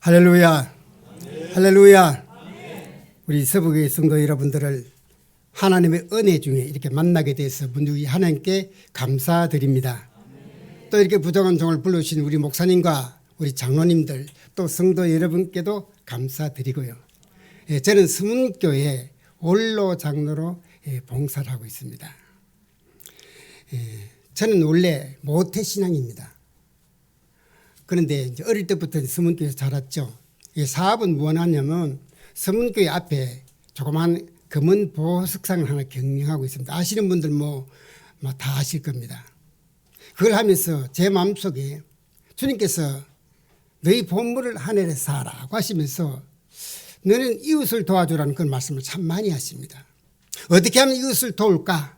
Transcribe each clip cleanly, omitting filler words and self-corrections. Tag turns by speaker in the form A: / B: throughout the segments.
A: 할렐루야. 할렐루야. 우리 서부교회 성도 여러분들을 하나님의 은혜 중에 이렇게 만나게 돼서 문득이 하나님께 감사드립니다. 또 이렇게 부정한 종을 불러주신 우리 목사님과 우리 장로님들 또 성도 여러분께도 감사드리고요. 저는 서문교회 원로 장로로 봉사를 하고 있습니다. 저는 원래 모태신앙입니다. 그런데 이제 어릴 때부터 서문교회에서 자랐죠. 이 사업은 무엇하냐면 서문교회 앞에 조그만 금은 보석상을 하나 경영하고 있습니다. 아시는 분들 다 아실 겁니다. 그걸 하면서 제 마음속에 주님께서 너희 보물을 하늘에 쌓아라고 하시면서 너는 이웃을 도와주라는 그런 말씀을 참 많이 하십니다. 어떻게 하면 이웃을 도울까?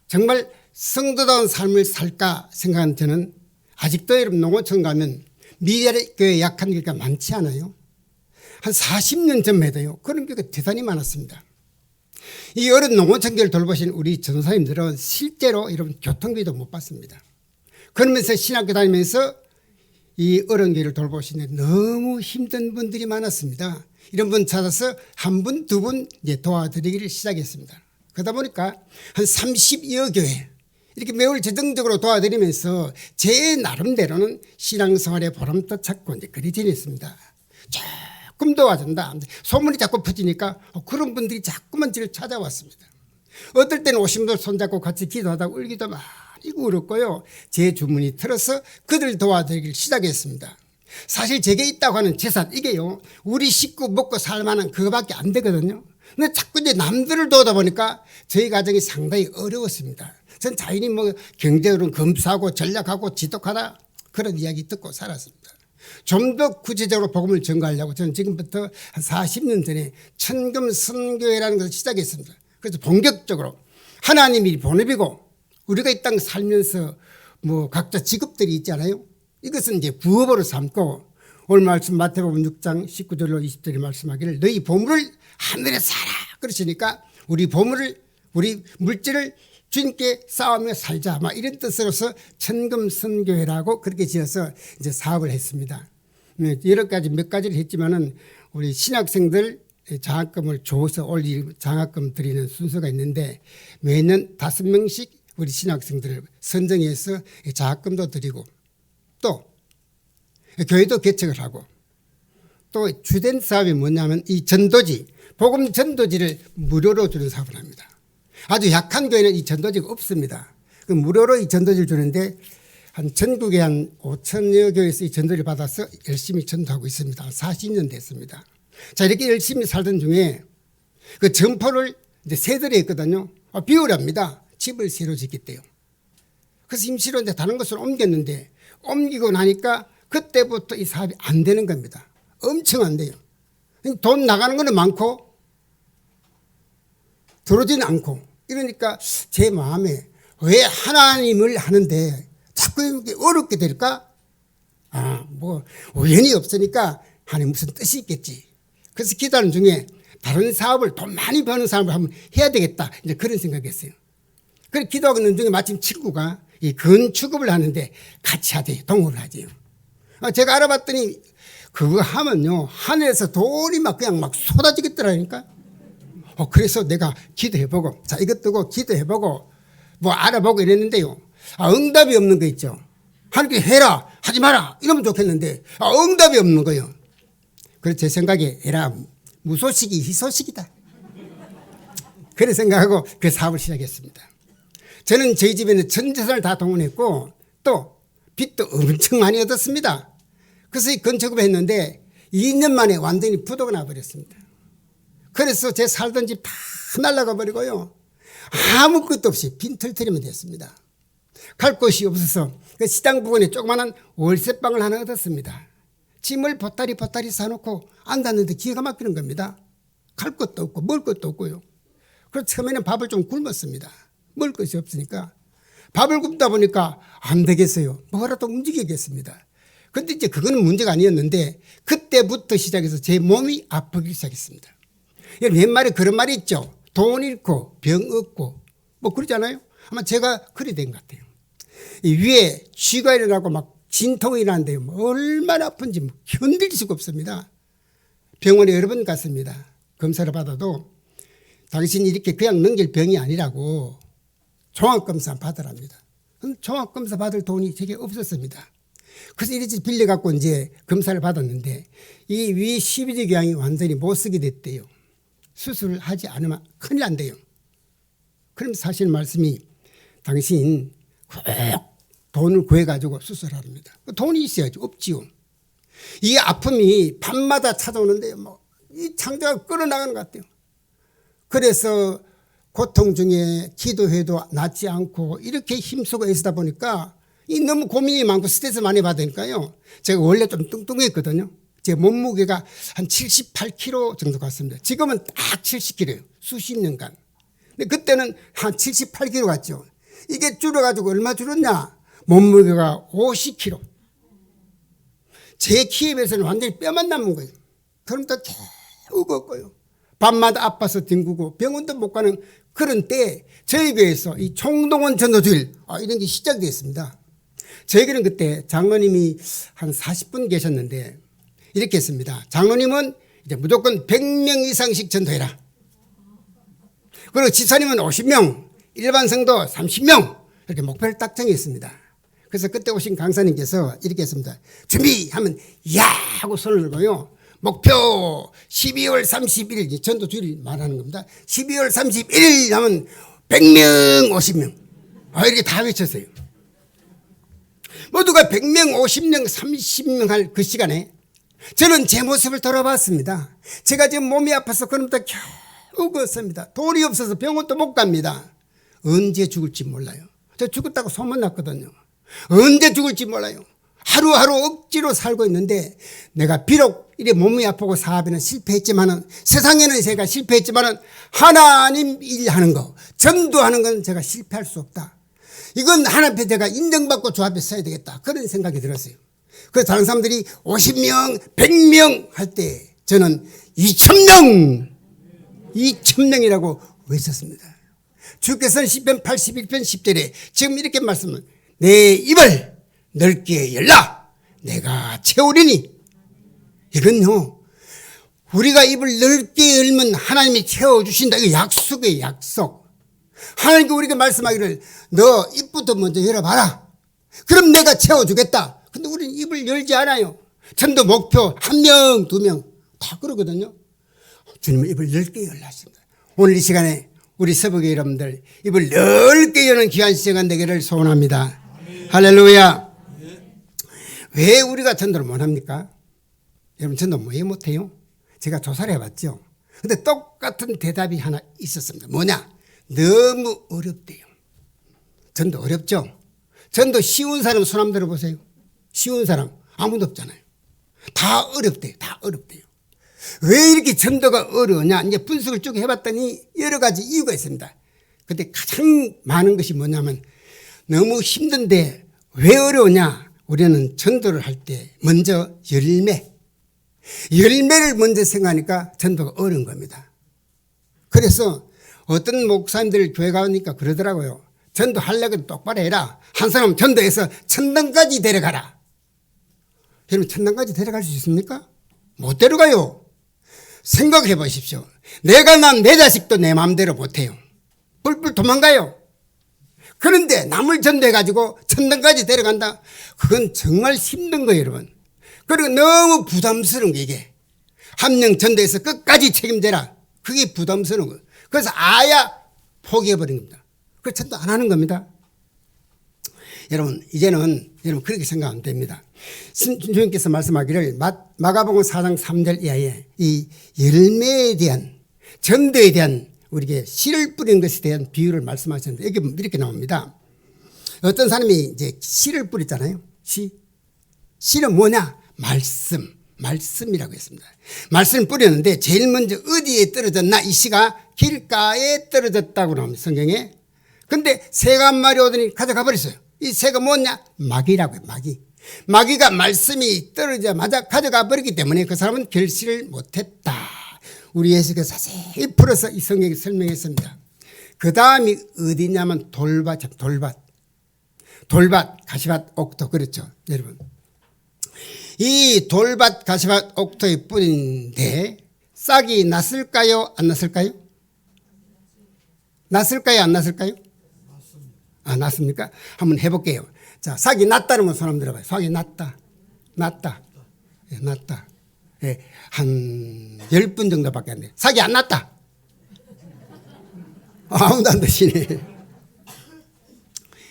A: 정말 성도다운 삶을 살까 생각하는 저는 아직도 여러분 농어촌 가면 미래교회 약한 교회가 많지 않아요? 한 40년 전에도요. 그런 교회가 대단히 많았습니다. 이 어른 농어촌 교회를 돌보신 우리 전사님들은 실제로 여러분 교통비도 못 받습니다. 그러면서 신학교 다니면서 이 어른 교회를 돌보시는데 너무 힘든 분들이 많았습니다. 이런 분 찾아서 한 분, 두 분 도와드리기를 시작했습니다. 그러다 보니까 한 30여 교회 이렇게 매월 재정적으로 도와드리면서 제 나름대로는 신앙생활의 보람도 찾고 이제 그리 지냈습니다. 조금 도와준다. 소문이 자꾸 퍼지니까 그런 분들이 자꾸만 저를 찾아왔습니다. 어떨 때는 오신 분들 손잡고 같이 기도하다가 울기도 많이 울었고요. 제 주문이 틀어서 그들 도와드리기를 시작했습니다. 사실 제게 있다고 하는 재산 이게요. 우리 식구 먹고 살만한 그거밖에 안 되거든요. 근데 자꾸 이제 남들을 도우다 보니까 저희 가정이 상당히 어려웠습니다. 전 자연히 경제적으로 검소하고 전략하고 지독하다 그런 이야기 듣고 살았습니다. 좀 더 구체적으로 복음을 전가하려고 저는 지금부터 한 40년 전에 천금 선교회라는 것을 시작했습니다. 그래서 본격적으로 하나님이 본업이고 우리가 이 땅 살면서 각자 직업들이 있잖아요. 이것은 이제 부업으로 삼고 오늘 말씀 마태복음 6장 19절로 20절에 말씀하기를 너희 보물을 하늘에 쌓아라 그러시니까 우리 보물을 우리 물질을 주님께 싸우며 살자 이런 뜻으로서 천금선교회라고 그렇게 지어서 이제 사업을 했습니다. 여러 가지 몇 가지를 했지만은 우리 신학생들 장학금을 줘서 올리 장학금 드리는 순서가 있는데 매년 5명씩 우리 신학생들을 선정해서 장학금도 드리고 또 교회도 개척을 하고 또 주된 사업이 뭐냐면 이 전도지 복음 전도지를 무료로 주는 사업을 합니다. 아주 약한 교회는 이 전도지가 없습니다. 그 무료로 이 전도지를 주는데 한 전국에 한 5천여 교회에서 이 전도지를 받아서 열심히 전도하고 있습니다. 40년 됐습니다. 자, 이렇게 열심히 살던 중에 그 점포를 이제 세대로 했거든요. 비우랍니다. 집을 새로 짓겠대요. 그래서 임시로 이제 다른 곳으로 옮겼는데 옮기고 나니까 그때부터 이 사업이 안 되는 겁니다. 엄청 안 돼요. 돈 나가는 거는 많고 들어오지는 않고 이러니까 제 마음에 왜 하나님을 하는데 자꾸 이렇게 어렵게 될까? 우연히 없으니까 하나님 무슨 뜻이 있겠지. 그래서 기도하는 중에 다른 사업을 돈 많이 버는 사업을 한번 해야 되겠다. 이제 그런 생각했어요. 그래서 기도하고 있는 중에 마침 친구가 이 건축업을 하는데 같이 하대요. 동업을 하지요. 제가 알아봤더니 그거 하면요. 하늘에서 돈이 그냥 쏟아지겠더라니까. 그래서 내가 기도해보고 자 이것 두고 기도해보고 알아보고 이랬는데요. 응답이 없는 거 있죠. 하나님께 해라 하지 마라 이러면 좋겠는데 응답이 없는 거예요. 그래서 제 생각에 에라 무소식이 희소식이다. 그런 생각하고 그 사업을 시작했습니다. 저는 저희 집에는 전 재산을 다 동원했고 또 빚도 엄청 많이 얻었습니다. 그래서 이 건축업을 했는데 2년 만에 완전히 부도가 나버렸습니다. 그래서 제 살던 집 다 날아가 버리고요. 아무것도 없이 빈털터리만 됐습니다. 갈 곳이 없어서 그 시장 부근에 조그마한 월세방을 하나 얻었습니다. 짐을 보따리 사놓고 앉았는데 기가 막히는 겁니다. 갈 것도 없고 먹을 것도 없고요. 그래서 처음에는 밥을 좀 굶었습니다. 먹을 것이 없으니까 밥을 굶다 보니까 안 되겠어요. 뭐라도 움직이겠습니다. 근데 이제 그거는 문제가 아니었는데 그때부터 시작해서 제 몸이 아프기 시작했습니다. 옛말에 그런 말이 있죠. 돈 잃고 병 얻고 그러잖아요. 아마 제가 그리 된 것 같아요. 이 위에 쥐가 일어나고 진통이라는데요. 얼마나 아픈지 견딜 수가 없습니다. 병원에 여러 번 갔습니다. 검사를 받아도 당신이 이렇게 그냥 넘길 병이 아니라고 종합검사 받으랍니다. 종합검사 받을 돈이 제게 없었습니다. 그래서 이렇게 빌려갖고 이제 검사를 받았는데 이 위 12지 교양이 완전히 못 쓰게 됐대요. 수술을 하지 않으면 큰일 난대요. 그럼 사실 말씀이 당신 꼭 돈을 구해가지고 수술하랍니다. 돈이 있어야지. 없지요. 이 아픔이 밤마다 찾아오는데 이 창자가 끌어나가는 것 같아요. 그래서 고통 중에 기도해도 낫지 않고 이렇게 힘쓰고 애쓰다 보니까 이 너무 고민이 많고 스트레스 많이 받으니까요. 제가 원래 좀 뚱뚱했거든요. 제 몸무게가 한 78kg 정도 갔습니다. 지금은 딱 70kg예요. 수십 년간. 근데 그때는 한 78kg 갔죠. 이게 줄어가지고 얼마 줄었냐? 몸무게가 50kg. 제 키에 비해서는 완전히 뼈만 남은 거예요. 그럼 또 겨우 걷고요. 밤마다 아파서 뒹구고 병원도 못 가는 그런 때 저희 교회에서 이 총동원 전도주일 이런 게 시작됐습니다. 저희는 그때 장로님이 한 40분 계셨는데 이렇게 했습니다. 장로님은 이제 무조건 100명 이상씩 전도해라. 그리고 지사님은 50명, 일반 성도 30명 이렇게 목표를 딱 정했습니다. 그래서 그때 오신 강사님께서 이렇게 했습니다. 준비하면 야 하고 손을 들고요. 목표 12월 31일 전도 주일 말하는 겁니다. 12월 31일 하면 100명 50명 이렇게 다 외쳤어요. 모두가 100명 50명 30명 할 그 시간에 저는 제 모습을 돌아봤습니다. 제가 지금 몸이 아파서 그럼부터 겨우 걷습니다. 돈이 없어서 병원도 못 갑니다. 언제 죽을지 몰라요. 저 죽었다고 소문났거든요. 언제 죽을지 몰라요. 하루하루 억지로 살고 있는데 내가 비록 이래 몸이 아프고 사업에는 실패했지만은 세상에는 제가 실패했지만은 하나님 일하는 거 전도하는 건 제가 실패할 수 없다. 이건 하나님 앞에 내가 인정받고 주 앞에 서야 되겠다. 그런 생각이 들었어요. 그래서 다른 사람들이 50명 100명 할 때 저는 2000명이라고 외쳤습니다. 주께서는 시편 81편 10절에 지금 이렇게 말씀을 내 입을 넓게 열라 내가 채우리니. 이건요 우리가 입을 넓게 열면 하나님이 채워주신다. 이거 약속이에요. 약속. 하나님께 우리가 말씀하기를 너 입부터 먼저 열어봐라. 그럼 내가 채워주겠다. 근데 우리는 입을 열지 않아요. 전도 목표 1명 2명 다 그러거든요. 주님은 입을 넓게 열라 하십니다. 오늘 이 시간에 우리 서부교회 여러분들 입을 넓게 여는 귀한 시간 되기를 소원합니다. 할렐루야. 왜 우리가 전도를 못합니까? 여러분 전도 왜 못해요? 제가 조사를 해봤죠. 근데 똑같은 대답이 하나 있었습니다. 뭐냐? 너무 어렵대요. 전도 어렵죠? 전도 쉬운 사람 손 한번 들어보세요. 쉬운 사람 아무도 없잖아요. 다 어렵대요. 다 어렵대요. 왜 이렇게 전도가 어려우냐? 이제 분석을 쭉 해봤더니 여러 가지 이유가 있습니다. 근데 가장 많은 것이 뭐냐면 너무 힘든데 왜 어려우냐? 우리는 전도를 할 때 먼저 열매를 먼저 생각하니까 전도가 어려운 겁니다. 그래서 어떤 목사님들 교회 가니까 그러더라고요. 전도하려고 똑바로 해라. 한 사람 전도해서 천당까지 데려가라. 여러분 천당까지 데려갈 수 있습니까? 못 데려가요. 생각해 보십시오. 내가 난 내 자식도 내 마음대로 못해요. 뿔뿔 도망가요. 그런데 남을 전도해가지고 천당까지 데려간다? 그건 정말 힘든 거예요, 여러분. 그리고 너무 부담스러운 게 이게. 한 명 전도해서 끝까지 책임져라. 그게 부담스러운 거예요. 그래서 아야 포기해버린 겁니다. 그 전도 안 하는 겁니다. 여러분 이제는 여러분 그렇게 생각하면 됩니다. 주님께서 말씀하기를 마가복음 4장 3절 이하에 이 열매에 대한 전도에 대한 우리에게 씨를 뿌리는 것에 대한 비유를 말씀하셨는데 여기 이렇게 나옵니다. 어떤 사람이 이제 씨를 뿌렸잖아요. 씨는 뭐냐? 말씀이라고 했습니다. 말씀을 뿌렸는데 제일 먼저 어디에 떨어졌나? 이 씨가 길가에 떨어졌다고 나옵니다. 성경에. 근데 새가 한 마리 오더니 가져가 버렸어요. 이 새가 뭐냐? 마귀라고요. 마귀가 말씀이 떨어지자마자 가져가 버렸기 때문에 그 사람은 결실을 못했다. 우리 예수께서 자세히 풀어서 이 성경에 설명했습니다. 그 다음이 어디냐면 돌밭. 돌밭, 가시밭, 옥토 그렇죠, 여러분. 이 돌밭, 가시밭, 옥토의 뿌리인데 싹이 났을까요, 안 났을까요? 났을까요, 안 났을까요? 아, 났습니까? 한번 해볼게요. 자, 싹이 났다는 건 손 한번 들어봐요. 싹이 났다. 예, 났다. 예, 한 10분 정도밖에 안 돼요. 싹이 안 났다. 아무도 안 드시네.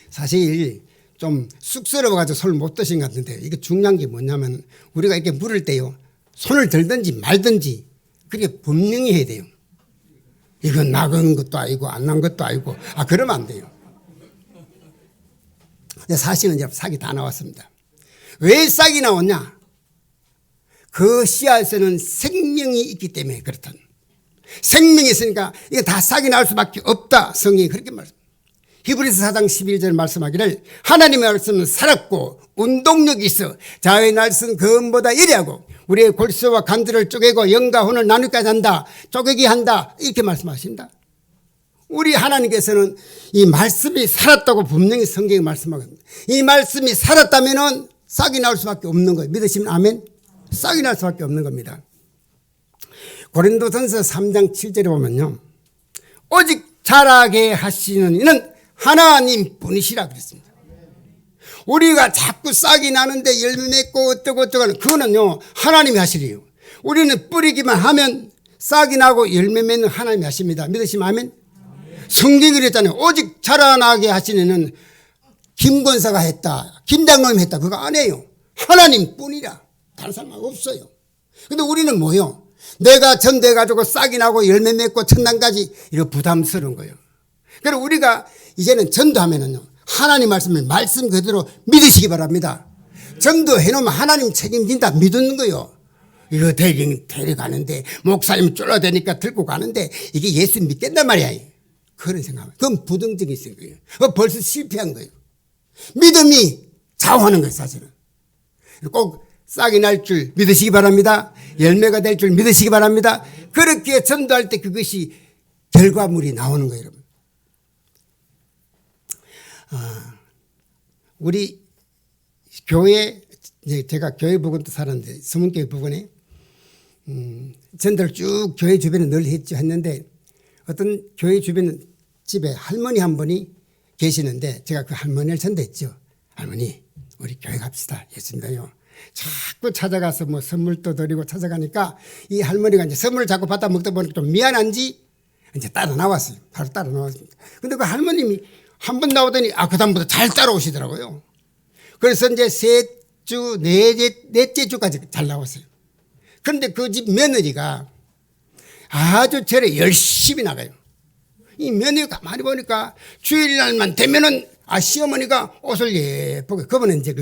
A: 사실 좀 쑥스러워가지고 손을 못 드신 것 같은데 이게 중요한 게 뭐냐면 우리가 이렇게 물을 때요. 손을 들든지 말든지 그게 분명히 해야 돼요. 이건 나간 것도 아니고 안 난 것도 아니고 그러면 안 돼요. 사실은 이제 싹이 다 나왔습니다. 왜 싹이 나왔냐? 그 씨앗에는 생명이 있기 때문에 그렇다. 생명이 있으니까 이게 다 싹이 나올 수밖에 없다. 성경이 그렇게 말합니다. 히브리서 4장 11절 말씀하기를 하나님의 말씀은 살았고 운동력이 있어 자의 날선 검보다 예리하고 우리의 골수와 간들을 쪼개고 영과 혼을 나누기까지 한다. 쪼개기 한다. 이렇게 말씀하신다. 우리 하나님께서는 이 말씀이 살았다고 분명히 성경에 말씀하거든요. 이 말씀이 살았다면 싹이 나올 수밖에 없는 거예요. 믿으시면 아멘? 싹이 날 수밖에 없는 겁니다. 고린도전서 3장 7절에 보면요. 오직 자라게 하시는 이는 하나님 뿐이시라 그랬습니다. 우리가 자꾸 싹이 나는데 열매 맺고 어쩌고 하는 그거는요. 하나님이 하시래요. 우리는 뿌리기만 하면 싹이 나고 열매 맺는 하나님이 하십니다. 믿으시면 아멘? 성경이 그랬잖아요. 오직 자라나게 하시는 이는 김권사가 했다. 김장로님이 했다. 그거 안 해요. 하나님 뿐이라. 다른 사람 없어요. 근데 우리는 뭐요? 내가 전대가지고 싹이 나고 열매 맺고 천당까지 이거 부담스러운 거예요. 그래서 우리가 이제는 전도하면은요. 하나님 말씀을 말씀 그대로 믿으시기 바랍니다. 전도해 놓으면 하나님 책임진다 믿는 거예요. 이거 데려가는데 목사님 쫄라대니까 들고 가는데 이게 예수 믿겠단 말이야. 그런 생각은. 그건 부정적인 생각이에요. 벌써 실패한 거예요. 믿음이 좌우하는 거예요, 사실은. 꼭 싹이 날 줄 믿으시기 바랍니다. 열매가 될 줄 믿으시기 바랍니다. 그렇게 전도할 때 그것이 결과물이 나오는 거예요, 여러분. 우리 교회, 제가 교회 부근도 살았는데, 서문교회 부근에, 전도를 쭉 교회 주변에 늘 했는데, 어떤 교회 주변 집에 할머니 한 분이 계시는데 제가 그 할머니를 전도했죠. 할머니 우리 교회 갑시다. 예수 믿어요. 자꾸 찾아가서 뭐 선물도 드리고 찾아가니까 이 할머니가 이제 선물을 자꾸 받아 먹다 보니까 좀 미안한지 이제 따라 나왔어요. 바로 따라 나왔습니다. 근데 그 할머님이 한 번 나오더니 그다음부터 잘 따라오시더라고요. 그래서 이제 넷째 주까지 잘 나왔어요. 그런데 그 집 며느리가 아주 절에 열심히 나가요. 이 며느리가 가만히 보니까 주일날만 되면은 시어머니가 옷을 예쁘게, 그분은 이제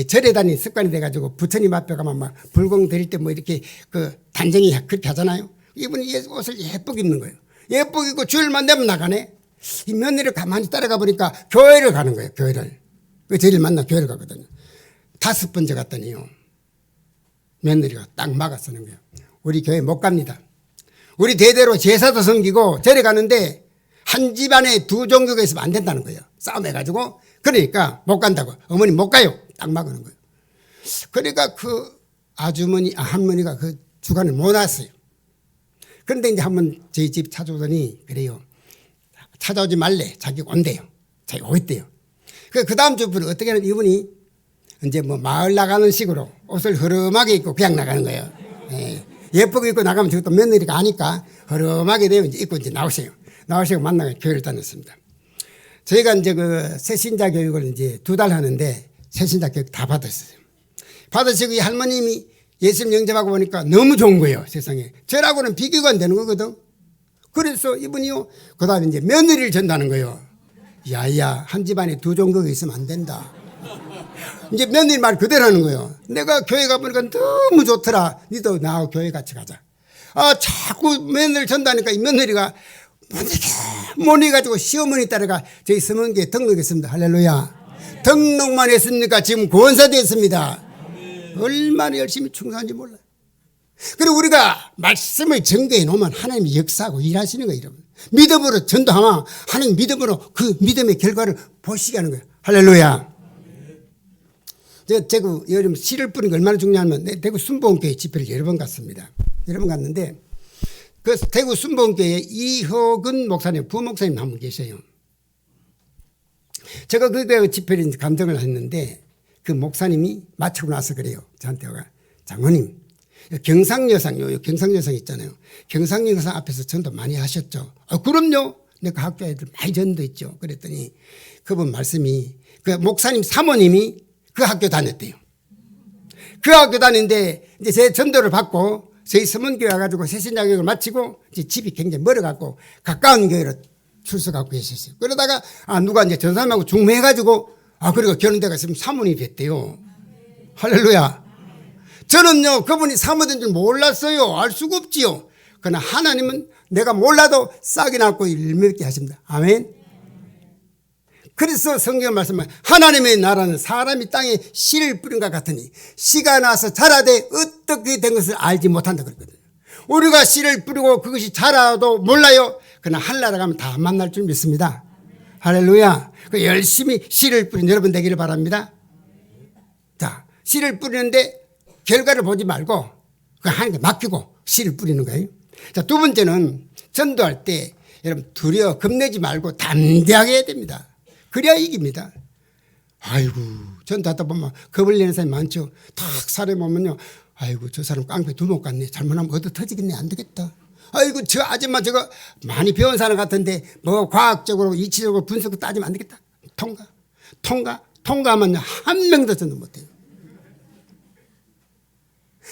A: 절에 다니는 습관이 돼가지고 부처님 앞에 가면 막 불공 드릴 때 뭐 이렇게 단정히 그렇게 하잖아요. 이분이 옷을 예쁘게 입는 거예요. 예쁘게 입고 주일만 되면 나가네. 이 며느리를 가만히 따라가 보니까 교회를 가는 거예요. 교회를. 그 절을 만나 교회를 가거든요. 5번째 갔더니요. 며느리가 딱 막아서는 거예요. 우리 교회 못 갑니다. 우리 대대로 제사도 섬기고 절에 가는데 한 집안에 두 종교가 있으면 안 된다는 거예요. 싸움해가지고. 그러니까 못 간다고. 어머니 못 가요. 딱 막는 거예요. 그러니까 그 할머니가 그 주간을 못 왔어요. 그런데 이제 한번 저희 집 찾아오더니 그래요. 찾아오지 말래. 자기가 온대요. 자기가 오겠대요. 그 다음 주부터 어떻게 하면 이분이 이제 뭐 마을 나가는 식으로 옷을 흐름하게 입고 그냥 나가는 거예요. 예쁘게 입고 나가면 저것도 며느리가 아니까 흐름하게 되면 이제 입고 이제 나오세요. 나오시고 만나서 교회를 다녔습니다. 저희가 이제 새신자 교육을 이제 2달 하는데 새신자 교육 다 받았어요. 받으시고 이 할머님이 예수님 영접하고 보니까 너무 좋은 거예요, 세상에. 저라고는 비교가 안 되는 거거든. 그래서 이분이요, 그 다음에 이제 며느리를 전다는 거예요. 야야, 한 집안에 두 종교가 있으면 안 된다. 이제 며느리 말 그대로 하는 거예요. 내가 교회 가보니까 너무 좋더라. 니도 나하고 교회 같이 가자. 자꾸 며느리를 전다니까 이 며느리가 못 해가지고 시어머니 따라가 저희 서문교에 등록했습니다. 할렐루야. 등록만 했습니까? 지금 권사 됐습니다. 얼마나 열심히 충성한지 몰라요. 그리고 우리가 말씀을 전개해 놓으면 하나님이 역사하고 일하시는 거예요, 여러분. 믿음으로 전도하면 하나님 믿음으로 그 믿음의 결과를 보시게 하는 거예요. 할렐루야. 제가 대구 여름 씨를 뿌리는 게 얼마나 중요하면 대구 순복음교회 집회를 여러 번 갔습니다. 여러 번 갔는데 그 대구 순복음교회 이효근 목사님, 부목사님 한 분 계셔요. 제가 그 집회를 감정을 했는데 그 목사님이 마치고 나서 그래요. 저한테 와 장로님 경상여상 경상여상 있잖아요. 경상여상 앞에서 전도 많이 하셨죠. 그럼요. 내가 학교 애들 많이 전도했죠. 그랬더니 그분 말씀이 그 목사님 사모님이 그 학교 다녔대요. 그 학교 다니는데 이제 제 전도를 받고 저희 서문교회 와가지고 새신자교육을 마치고 이제 집이 굉장히 멀어갖고 가까운 교회로 출석하고 계셨어요. 그러다가 누가 이제 전 사람하고 중매해가지고 그리고 결혼대가 지금 사모님이 됐대요. 할렐루야. 저는요 그분이 사모된 줄 몰랐어요. 알 수가 없지요. 그러나 하나님은 내가 몰라도 싹이 났고 일맺게 하십니다. 아멘. 그래서 성경 말씀은 하나님의 나라는 사람이 땅에 씨를 뿌린 것 같으니 씨가 나서 자라되 어떻게 된 것을 알지 못한다 그랬거든요. 우리가 씨를 뿌리고 그것이 자라도 몰라요. 그러나 하늘나라 가면 다 만날 줄 믿습니다. 할렐루야. 열심히 씨를 뿌린 여러분 되기를 바랍니다. 자, 씨를 뿌리는데 결과를 보지 말고 그 하나님께 맡기고 씨를 뿌리는 거예요. 자, 두 번째는 전도할 때 여러분 두려워 겁내지 말고 담대하게 해야 됩니다. 그래야 이깁니다. 아이고 전도하다 보면 겁을 내는 사람이 많죠. 탁 사람 오면요. 아이고 저 사람 깡패 두목 같네. 잘못하면 얻어 터지겠네. 안 되겠다. 아이고 저 아줌마 저거 많이 배운 사람 같은데 뭐 과학적으로 이치적으로 분석을 따지면 안 되겠다. 통과하면 한 명도 전도 못해요.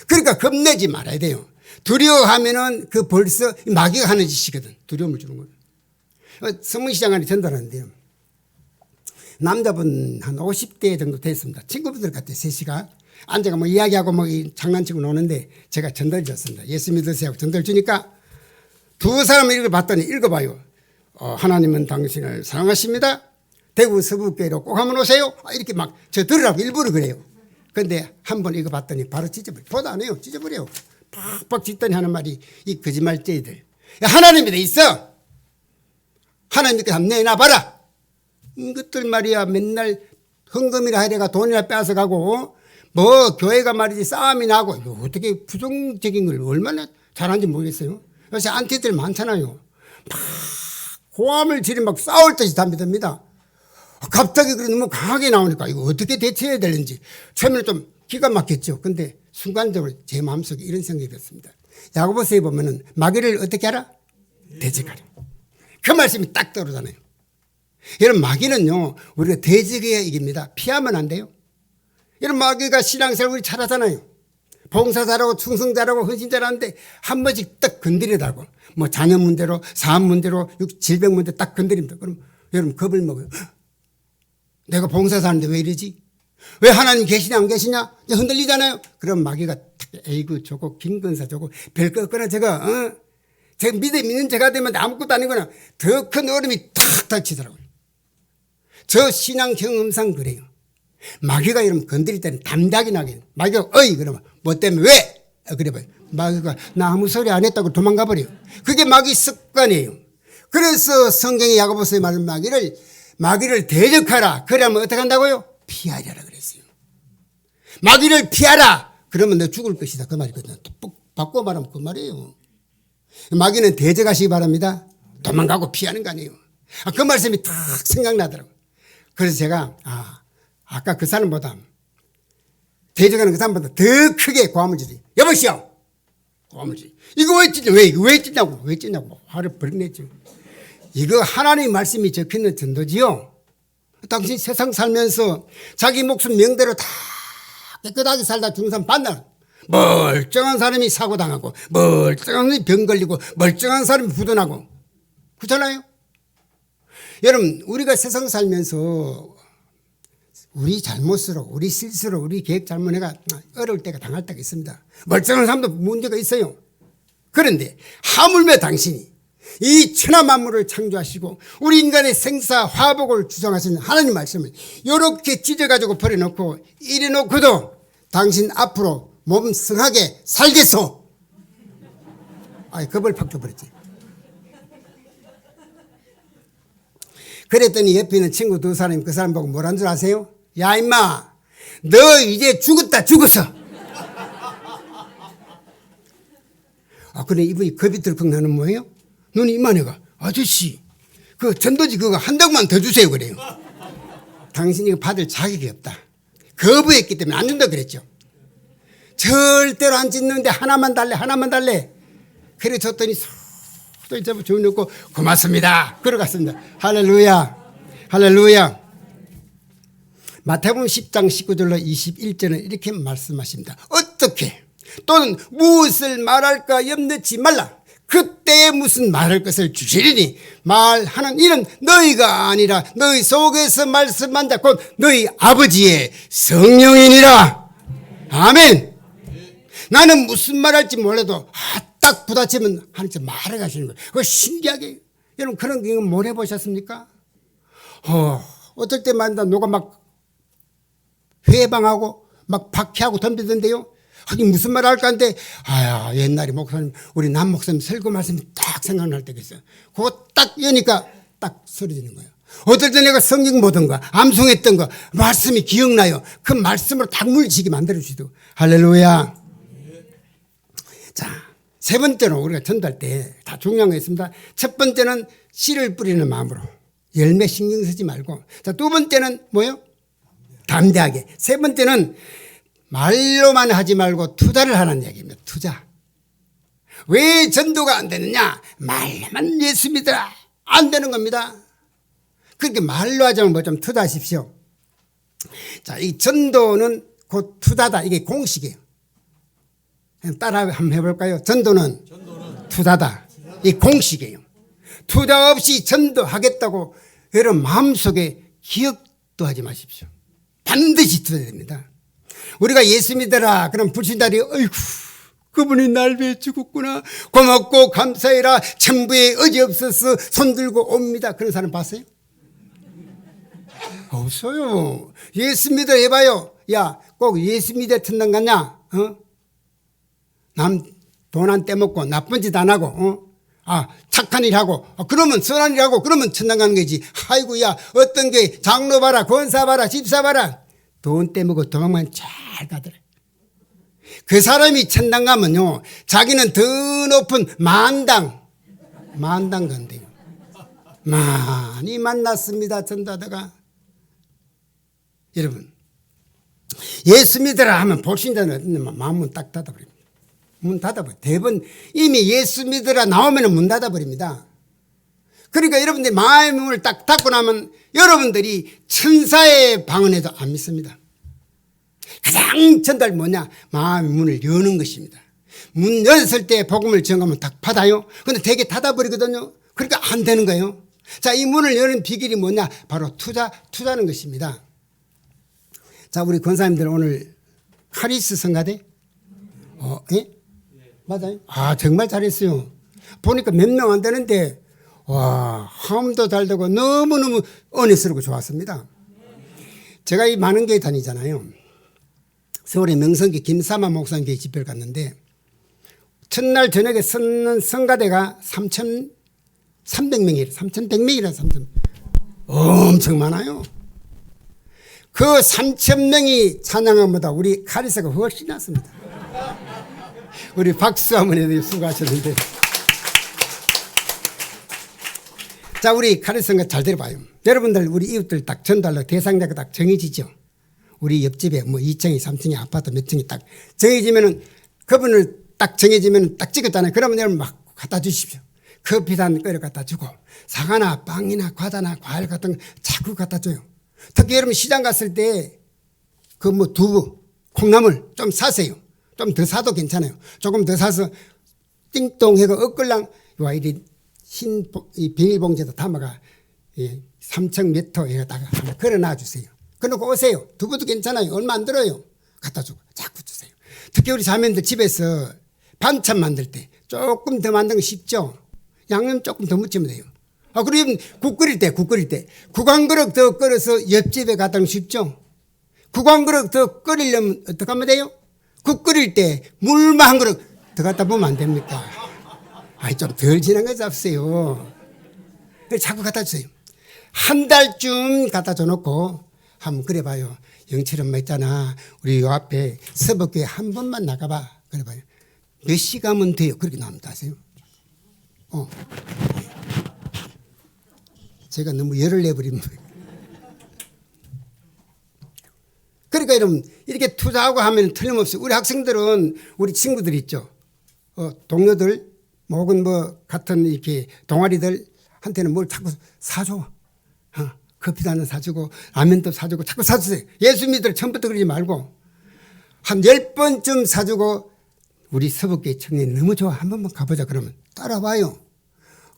A: 그러니까 겁내지 말아야 돼요. 두려워하면은 그 벌써 마귀가 하는 짓이거든. 두려움을 주는 거는. 서문시장 안에 전달하는데요. 남자분 한 50대 정도 됐습니다. 친구분들 같아요. 셋이가 앉아가 뭐 이야기하고 뭐 장난치고 노는데 제가 전달 줬습니다. 예수 믿으세요 하고 전달 주니까 두 사람을 읽어봤더니 읽어봐요. 하나님은 당신을 사랑하십니다. 대구 서북교회로 꼭 한번 오세요. 이렇게 막 저 들으라고 일부러 그래요. 그런데 한번 읽어봤더니 바로 찢어버려요. 보도 안 해요. 찢어버려요. 팍팍 찢더니 하는 말이 이 거짓말쟁이들. 하나님이 돼 있어. 하나님께 한번 내놔봐라. 이것들 말이야 맨날 헌금이나 하려가 돈이나 빼앗아가고 뭐 교회가 말이지 싸움이 나고 어떻게 부정적인 걸 얼마나 잘하는지 모르겠어요. 요새 안티들 많잖아요. 막 고함을 지르 막 싸울 듯이 담배듭니다. 갑자기 그래 너무 강하게 나오니까 이거 어떻게 대처해야 되는지 처음에는 좀 기가 막혔죠. 근데 순간적으로 제 마음속에 이런 생각이 들었습니다. 야고보서에 보면은 마귀를 어떻게 하라? 대적하라. 그 말씀이 딱 떠오르잖아요. 여러분 마귀는요 우리가 대적해야 이깁니다. 피하면 안 돼요. 여러분 마귀가 신앙생활 우리 잘하잖아요. 봉사 잘하고 충성 잘하고 헌신 잘하는데 한 번씩 딱 건드리다고 뭐 자녀 문제로 사업 문제로 질병 문제 딱 건드립니다. 그럼 여러분 겁을 먹어요. 내가 봉사 사는데 왜 이러지? 왜 하나님 계시냐 안 계시냐? 흔들리잖아요. 그럼 마귀가 에이구 저거 김건사 저거 별거 없거나 저거 믿는 제가 되면 아무것도 아니거나 더 큰 얼음이 탁 닥치더라고요. 저 신앙 경험상 그래요. 마귀가 이러면 건드릴 때는 담대하게 나게 마귀가 그러면 뭐 때문에 왜? 그래 봐요. 마귀가 나 아무 소리 안 했다고 도망가 버려요. 그게 마귀 습관이에요. 그래서 성경의 야고보서에 말하는 마귀를 대적하라. 그러면 어떻게 한다고요? 피하리라 그랬어요. 마귀를 피하라. 그러면 너 죽을 것이다. 그 말이거든요. 바꿔 말하면 그 말이에요. 마귀는 대적하시기 바랍니다. 도망가고 피하는 거 아니에요. 그 말씀이 딱 생각나더라고요. 그래서 제가 아까 그 사람보다 대적하는 그 사람보다 더 크게 고함을 지르. 여보시오. 고함을 지르. 이거 왜 찢냐? 왜 찢냐고 화를 버리냈죠. 이거 하나님의 말씀이 적혀있는 전도지요. 당신 세상 살면서 자기 목숨 명대로 다 깨끗하게 살다 죽는 사람 봤나? 멀쩡한 사람이 사고당하고 멀쩡한 사람이 병 걸리고 멀쩡한 사람이 부도나고 그렇잖아요. 여러분 우리가 세상 살면서 우리 잘못으로 우리 실수로 우리 계획 잘못해가 어려울 때가 당할 때가 있습니다. 멀쩡한 사람도 문제가 있어요. 그런데 하물며 당신이 이 천하 만물을 창조하시고 우리 인간의 생사 화복을 주장하시는 하나님 말씀을 이렇게 찢어가지고 버려놓고 이래놓고도 당신 앞으로 몸 성하게 살겠소. 겁을 팍 줘버렸지. 그랬더니 옆에 있는 친구 두 사람이 그 사람 보고 뭐란 줄 아세요? 야 임마 너 이제 죽었다 죽었어. 그래 이분이 겁이 들컥 나는 뭐예요? 눈이 이만해가 아저씨 그 전도지 그거 한 덩만 더 주세요 그래요. 당신이 이거 받을 자격이 없다. 거부했기 때문에 안 준다 그랬죠. 절대로 안 짓는데 하나만 달래 하나만 달래. 그래 줬더니 또 이제 주놓고 고맙습니다. 걸어갔습니다. 할렐루야 할렐루야. 마태복음 10장 19절로 21절은 이렇게 말씀하십니다. 어떻게 또는 무엇을 말할까 염려치 말라. 그때 무슨 말할 것을 주시리니 말하는 이는 너희가 아니라 너희 속에서 말씀한 자 곧 너희 아버지의 성령이니라. 아멘. 나는 무슨 말할지 몰라도 딱 부딪히면 하나님께서 말해 가시는 거예요. 그거 신기하게. 여러분 그런 경험 못 해보셨습니까? 어떨 때마다 누가 막 회방하고 막 박해하고 덤비던데요. 아니 무슨 말 할까 하는데 옛날에 목사님 우리 남 목사님 설교 말씀이 딱 생각날 때가 있어요. 그거 딱 여니까 딱 소리지는 거예요. 어떨 때 내가 성경 보던 거 암송했던 거 말씀이 기억나요. 그 말씀으로 딱 물지게 만들어주시고 할렐루야. 자, 세 번째로 우리가 전도할 때 다 중요한 거 있습니다. 첫 번째는 씨를 뿌리는 마음으로 열매 신경 쓰지 말고. 자, 두 번째는 뭐예요? 담대하게. 세 번째는 말로만 하지 말고 투자를 하는 얘기입니다. 투자. 왜 전도가 안 되느냐? 말로만 예수 믿어라. 안 되는 겁니다. 그렇게 말로 하자면 뭐 좀 투자하십시오. 자, 이 전도는 곧 투자다. 이게 공식이에요. 따라 한번 해볼까요? 전도는 투자다. 이 공식이에요. 투자 없이 전도하겠다고 여러분 마음속에 기억도 하지 마십시오. 반드시 투자해야 됩니다. 우리가 예수 믿어라 그럼 불신자들이 어이구 그분이 날 위해 죽었구나 고맙고 감사해라 천부에 의지 없어서 손들고 옵니다. 그런 사람 봤어요? 없어요. 예수 믿어 해봐요. 야 꼭 예수 믿어 천당 갔냐? 남 돈 안 떼먹고 나쁜 짓 안 하고 착한 일 하고 그러면 선한 일 하고 그러면 천당 가는 거지. 아이고야 어떤 게 장로 봐라 권사 봐라 집사 봐라 돈 떼먹고 도망만 잘 가더라. 그 사람이 천당 가면요 자기는 더 높은 만당 간대요. 많이 만났습니다. 전도하다가. 여러분 예수 믿으라 하면 불신자는 마음은 딱 닫아버립니다. 문 닫아버려요. 대부분 이미 예수 믿으라 나오면 문 닫아버립니다. 그러니까 여러분들이 마음의 문을 딱 닫고 나면 여러분들이 천사의 방언에도 안 믿습니다. 가장 전달 뭐냐? 마음의 문을 여는 것입니다. 문 열었을 때 복음을 전하면 딱 받아요. 그런데 되게 닫아버리거든요. 그러니까 안 되는 거예요. 자, 이 문을 여는 비결이 뭐냐? 바로 투자하는 것입니다. 자, 우리 권사님들 오늘 카리스 성가대? 예? 맞아요? 정말 잘했어요. 보니까 몇 명 안 되는데, 화음도 잘 되고 너무너무 은혜스럽고 좋았습니다. 제가 이 많은 교회 다니잖아요. 서울의 명성교 김사만 목사님 교회 집회를 갔는데, 첫날 저녁에 서는 성가대가 3,300명이에요. 3,100명이라 3,000명. 엄청 많아요. 그 3,000명이 찬양한 것보다 우리 카리스가 훨씬 낫습니다. 우리 박수 한번 해도 수고하셨는데. 자, 우리 카리스가 잘 들어봐요. 여러분들 우리 이웃들 딱 전달로 대상자가 딱 정해지죠. 우리 옆집에 뭐 2층이 3층이 아파트 몇 층이 딱 정해지면은 그분을 딱 정해지면 딱 찍었잖아요. 그러면 여러분 막 갖다 주십시오. 커피도 한 끓여 갖다 주고 사과나 빵이나 과자나 과일 같은 거 자꾸 갖다 줘요. 특히 여러분 시장 갔을 때 그 뭐 두부, 콩나물 좀 사세요. 좀 더 사도 괜찮아요. 조금 더 사서 띵동 해가 엇걸랑 와 이리 흰 비닐봉지에다 담아가 3층 몇 호 해다가 하나 걸어놔 주세요. 그러고 오세요. 두부도 괜찮아요. 얼마 안 들어요. 갖다 주고 자꾸 주세요. 특히 우리 자매들 집에서 반찬 만들 때 조금 더 만드는 거 쉽죠. 양념 조금 더 묻히면 돼요. 그리고 국 끓일 때 국 한 그릇 더 끓여서 옆집에 갖다 놓으면 쉽죠. 국 한 그릇 더 끓이려면 어떻게 하면 돼요? 국 끓일 때 물만 한 그릇 더 갖다 보면 안 됩니까? 좀 덜 진한 거 잡으세요. 자꾸 갖다 주세요. 한 달쯤 갖다 줘놓고 한번 그래봐요. 영철 엄마 있잖아. 우리 요 앞에 서북교회 한 번만 나가봐. 그래봐요. 몇 시간은 돼요. 그렇게 나옵니다. 아세요? 제가 너무 열을 내버리면. 그러니까 여러분, 이렇게 투자하고 하면 틀림없이 우리 학생들은 우리 친구들 있죠. 동료들, 혹은 뭐 같은 이렇게 동아리들한테는 뭘 자꾸 사줘. 커피도 하나 사주고, 라면도 사주고, 자꾸 사주세요. 예수 믿으러 처음부터 그러지 말고, 한 10번쯤 사주고, 우리 서북교회 청년이 너무 좋아. 한 번만 가보자. 그러면 따라와요.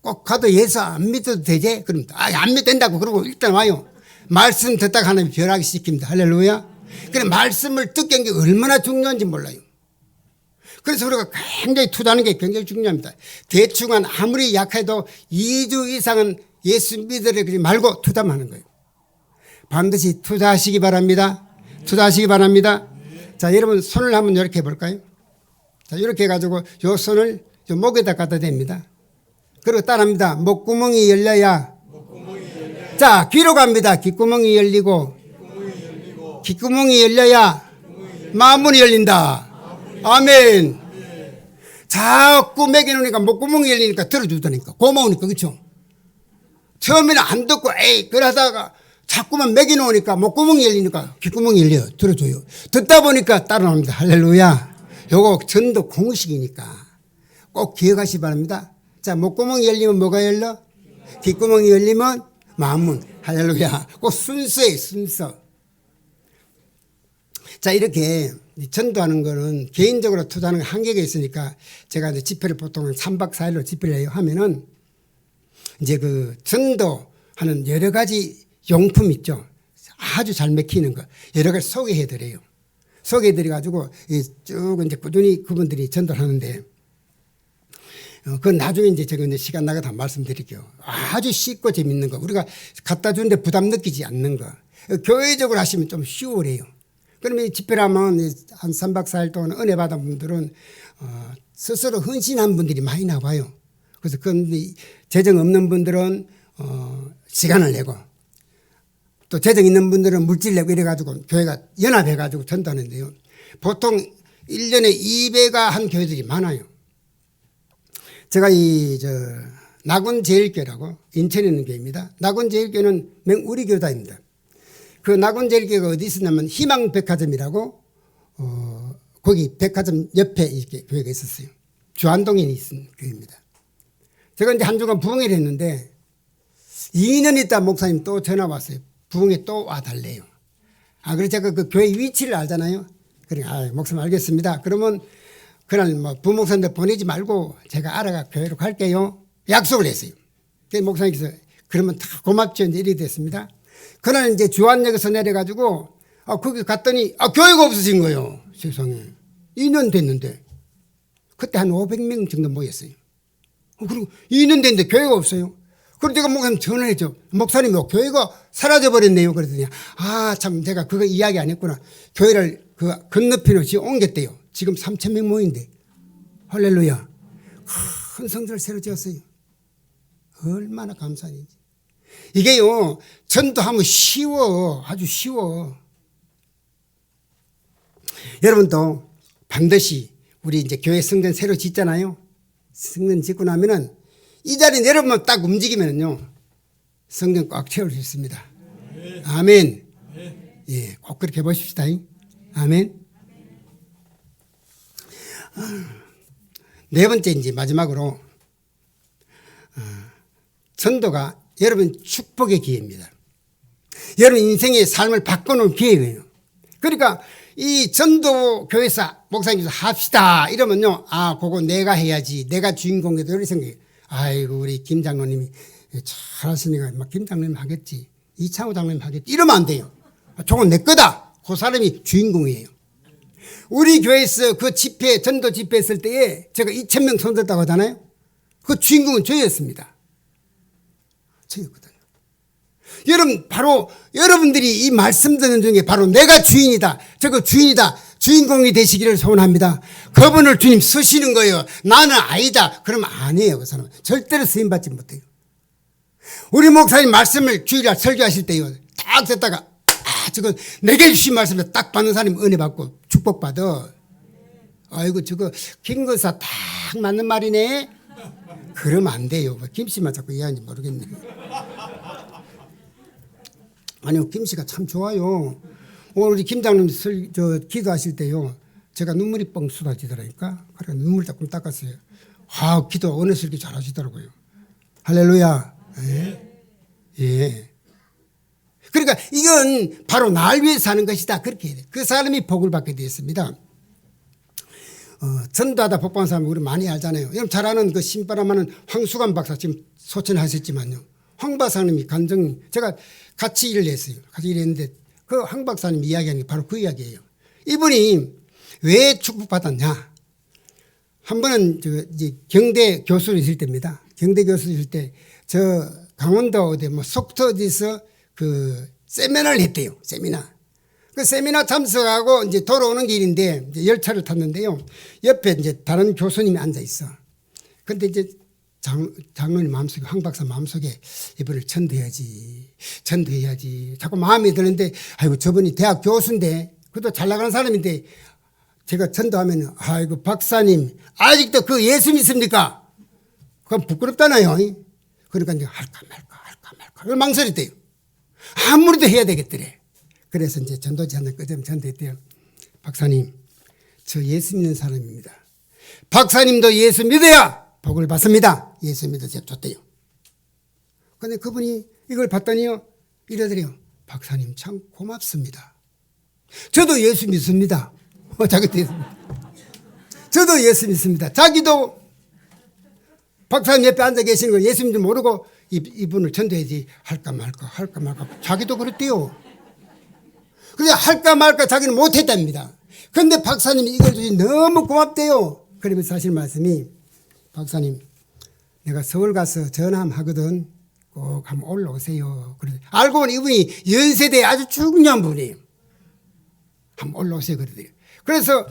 A: 꼭 가도 예수 안 믿어도 되지? 그럼, 안 믿어도 된다고. 그러고 일단 와요. 말씀 듣다가 하나님 변하게 시킵니다. 할렐루야. 그래, 말씀을 듣게 게 얼마나 중요한지 몰라요. 그래서 우리가 굉장히 투자하는 게 굉장히 중요합니다. 대충은 아무리 약해도 2주 이상은 예수 믿으려 그러지 말고 투자하는 거예요. 반드시 투자하시기 바랍니다. 투자하시기 바랍니다. 자, 여러분 손을 한번 이렇게 해볼까요? 자, 이렇게 해가지고 요 손을 요 목에다 갖다 댑니다. 그리고 따라합니다. 목구멍이 열려야. 자, 귀로 갑니다. 귓구멍이 열리고. 귓구멍이 열려야 마음문이 열린다. 아멘. 자꾸 먹여놓으니까 목구멍이 열리니까 들어주다니까. 고마우니까, 그렇죠? 처음에는 안 듣고 에이 그러다가 자꾸만 먹여놓으니까 목구멍이 열리니까 귓구멍이 열려요. 들어줘요. 듣다 보니까 따라옵니다. 할렐루야. 요거 전도 공식이니까 꼭 기억하시기 바랍니다. 자, 목구멍이 열리면 뭐가 열려? 귓구멍이 열리면 마음문. 할렐루야. 꼭 순서예요. 순서. 자, 이렇게 전도하는 거는 개인적으로 투자하는 한계가 있으니까 제가 이제 집회를 보통 3박 4일로 집회를 해요. 하면은 이제 그 전도하는 여러 가지 용품 있죠. 아주 잘 먹히는 거. 여러 가지 소개해 드려요. 소개해 드려 가지고 쭉 이제 꾸준히 그분들이 전도를 하는데 그건 나중에 이제 제가 이제 시간 나가다 말씀드릴게요. 아주 쉽고 재밌는 거. 우리가 갖다 주는데 부담 느끼지 않는 거. 교회적으로 하시면 좀 쉬워래요. 그러면 집회를 하면 한 3박 4일 동안 은혜 받은 분들은 스스로 헌신한 분들이 많이 나와요. 그래서 그건 재정 없는 분들은 시간을 내고 또 재정 있는 분들은 물질 내고 이래가지고 교회가 연합해가지고 전도하는데요. 보통 1년에 2배가 한 교회들이 많아요. 제가 낙원제일교회라고 인천에 있는 교회입니다. 낙원제일교회는 우리 교단입니다. 그 낙원제일교회가 어디 있었냐면 희망백화점이라고 거기 백화점 옆에 이렇게 교회가 있었어요. 주안동에 있는 교회입니다. 제가 이제 한 주간 부흥회를 했는데 2년 있다 목사님 또 전화 왔어요. 부흥회 또 와달래요. 그래서 제가 그 교회 위치를 알잖아요. 그래, 목사님 알겠습니다. 그러면 그날 뭐 부목사님들 보내지 말고 제가 알아가 교회로 갈게요. 약속을 했어요. 그래서 목사님께서 그러면 다 고맙죠. 이제 이렇게 됐습니다. 그날 이제 주안역에서 내려가지고 거기 갔더니 교회가 없어진 거예요. 세상에. 2년 됐는데. 그때 한 500명 정도 모였어요. 그리고 2년 됐는데 교회가 없어요. 그래서 제가 목사님 전화했죠. 목사님, 교회가 사라져버렸네요. 그랬더니, 참, 제가 그거 이야기 안 했구나. 교회를 그 건너편으로 지금 옮겼대요. 지금 3,000명 모인대. 할렐루야. 큰 성전을 새로 지었어요. 얼마나 감사한지. 이게요, 전도하면 쉬워. 아주 쉬워. 여러분도 반드시 우리 이제 교회 성전 새로 짓잖아요. 성전 짓고 나면은 이 자리 내려보면 딱 움직이면요. 성전 꽉 채울 수 있습니다. 아멘. 예, 꼭 그렇게 해보십시다. 아멘. 네 번째 이제 마지막으로 전도가 여러분 축복의 기회입니다. 여러분 인생의 삶을 바꿔놓을 기회예요. 그러니까 이 전도 교회사 목사님께서 합시다 이러면요. 그거 내가 해야지. 내가 주인공이다 이렇게 생각해요. 아이고 우리 김 장로님이 잘하시니까 막 김 장로님 하겠지. 이창호 장로님 하겠지. 이러면 안 돼요. 저건 내 거다. 그 사람이 주인공이에요. 우리 교회에서 그 집회 전도 집회 했을 때에 제가 2,000명 손들었다고 하잖아요. 그 주인공은 저였습니다. 저였거든요. 여러분 바로 여러분들이 이 말씀 듣는 중에 바로 내가 주인이다. 저거 주인이다. 주인공이 되시기를 소원합니다. 그분을 주님 쓰시는 거예요. 나는 아니다. 그러면 아니에요. 그 사람은. 절대로 쓰임받지 못해요. 우리 목사님 말씀을 주일날 설교하실 때요. 딱 듣다가 저거 내게 주신 말씀을 딱 받는 사람이 은혜 받고 축복받아. 아이고 저거 김건사 딱 맞는 말이네. 그러면 안 돼요. 김씨만 자꾸 이해하는지 모르겠네. 아니요, 김씨가 참 좋아요. 오늘 우리 김장님 기도하실 때요. 제가 눈물이 뻥 쏟아지더라니까. 그래 눈물 조금 닦았어요. 기도 은혜스럽게 잘하시더라고요. 할렐루야. 예. 예. 그러니까 이건 바로 날 위해 사는 것이다. 그렇게 해야 돼. 그 사람이 복을 받게 되었습니다. 전도하다 복받은 사람 우리 많이 알잖아요. 여러분 잘 아는 그 신바람하는 황수관 박사 지금 소천하셨지만요. 황 박사님이 제가 같이 일을 했어요. 같이 일했는데 그 황 박사님 이야기하는 게 바로 그 이야기예요. 이분이 왜 축복받았냐. 한 번은 이제 경대 교수로 있을 때입니다. 경대 교수로 있을 때 저 강원도 어디 속초 어디서 그 세미나를 했대요. 세미나. 그 세미나 참석하고 이제 돌아오는 길인데 이제 열차를 탔는데요. 옆에 이제 다른 교수님이 앉아 있어. 근데 이제 장로님 마음속에, 황 박사 마음속에 이분을 전도해야지. 자꾸 마음이 드는데, 아이고, 저분이 대학 교수인데, 그것도 잘 나가는 사람인데, 제가 전도하면, 아이고, 박사님, 아직도 그 예수 믿습니까? 그건 부끄럽잖아요. 그러니까 이제 할까 말까. 망설였대요. 아무래도 해야 되겠더래. 그래서 이제 전도지 하나 끄자면 전도했대요. 박사님, 저 예수 믿는 사람입니다. 박사님도 예수 믿어야 복을 받습니다. 예수 믿으세요. 좋대요. 근데 그분이 이걸 봤더니요. 이러더래요. 박사님 참 고맙습니다. 저도 예수 믿습니다. 저도 예수 믿습니다. 자기도 박사님 옆에 앉아 계시는 걸 예수 믿는 줄 모르고 이분을 전도해야지 할까 말까. 자기도 그랬대요. 근데 할까 말까 자기는 못했답니다. 그런데 박사님이 이걸 주시 너무 고맙대요. 그러면서 하실 말씀이 박사님 내가 서울 가서 전화 하거든. 꼭 한번 올라오세요. 알고 보니 이분이 연세대에 아주 중요한 분이에요. 한번 올라오세요. 그러더래요. 그래서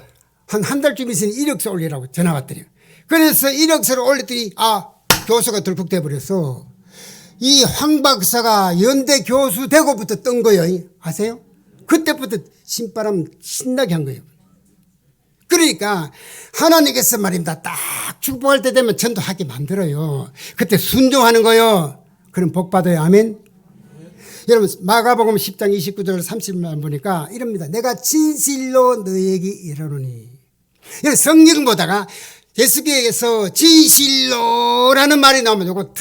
A: 한 달쯤 있으니 이력서 올리라고 전화 왔더래요. 그래서 이력서를 올렸더니 교수가 덜컥 버렸어. 이 황 박사가 연대 교수 되고부터 뜬 거예요. 아세요? 그때부터 신바람 신나게 한 거예요. 그러니까 하나님께서 말입니다. 딱 축복할 때 되면 전도하게 만들어요. 그때 순종하는 거예요. 그럼 복 받아요. 아멘. 여러분 마가복음 10장 29절 30절 보니까 이럽니다. 내가 진실로 너에게 이르노니. 성경 보다가 예수께서 진실로라는 말이 나오면 이거 탁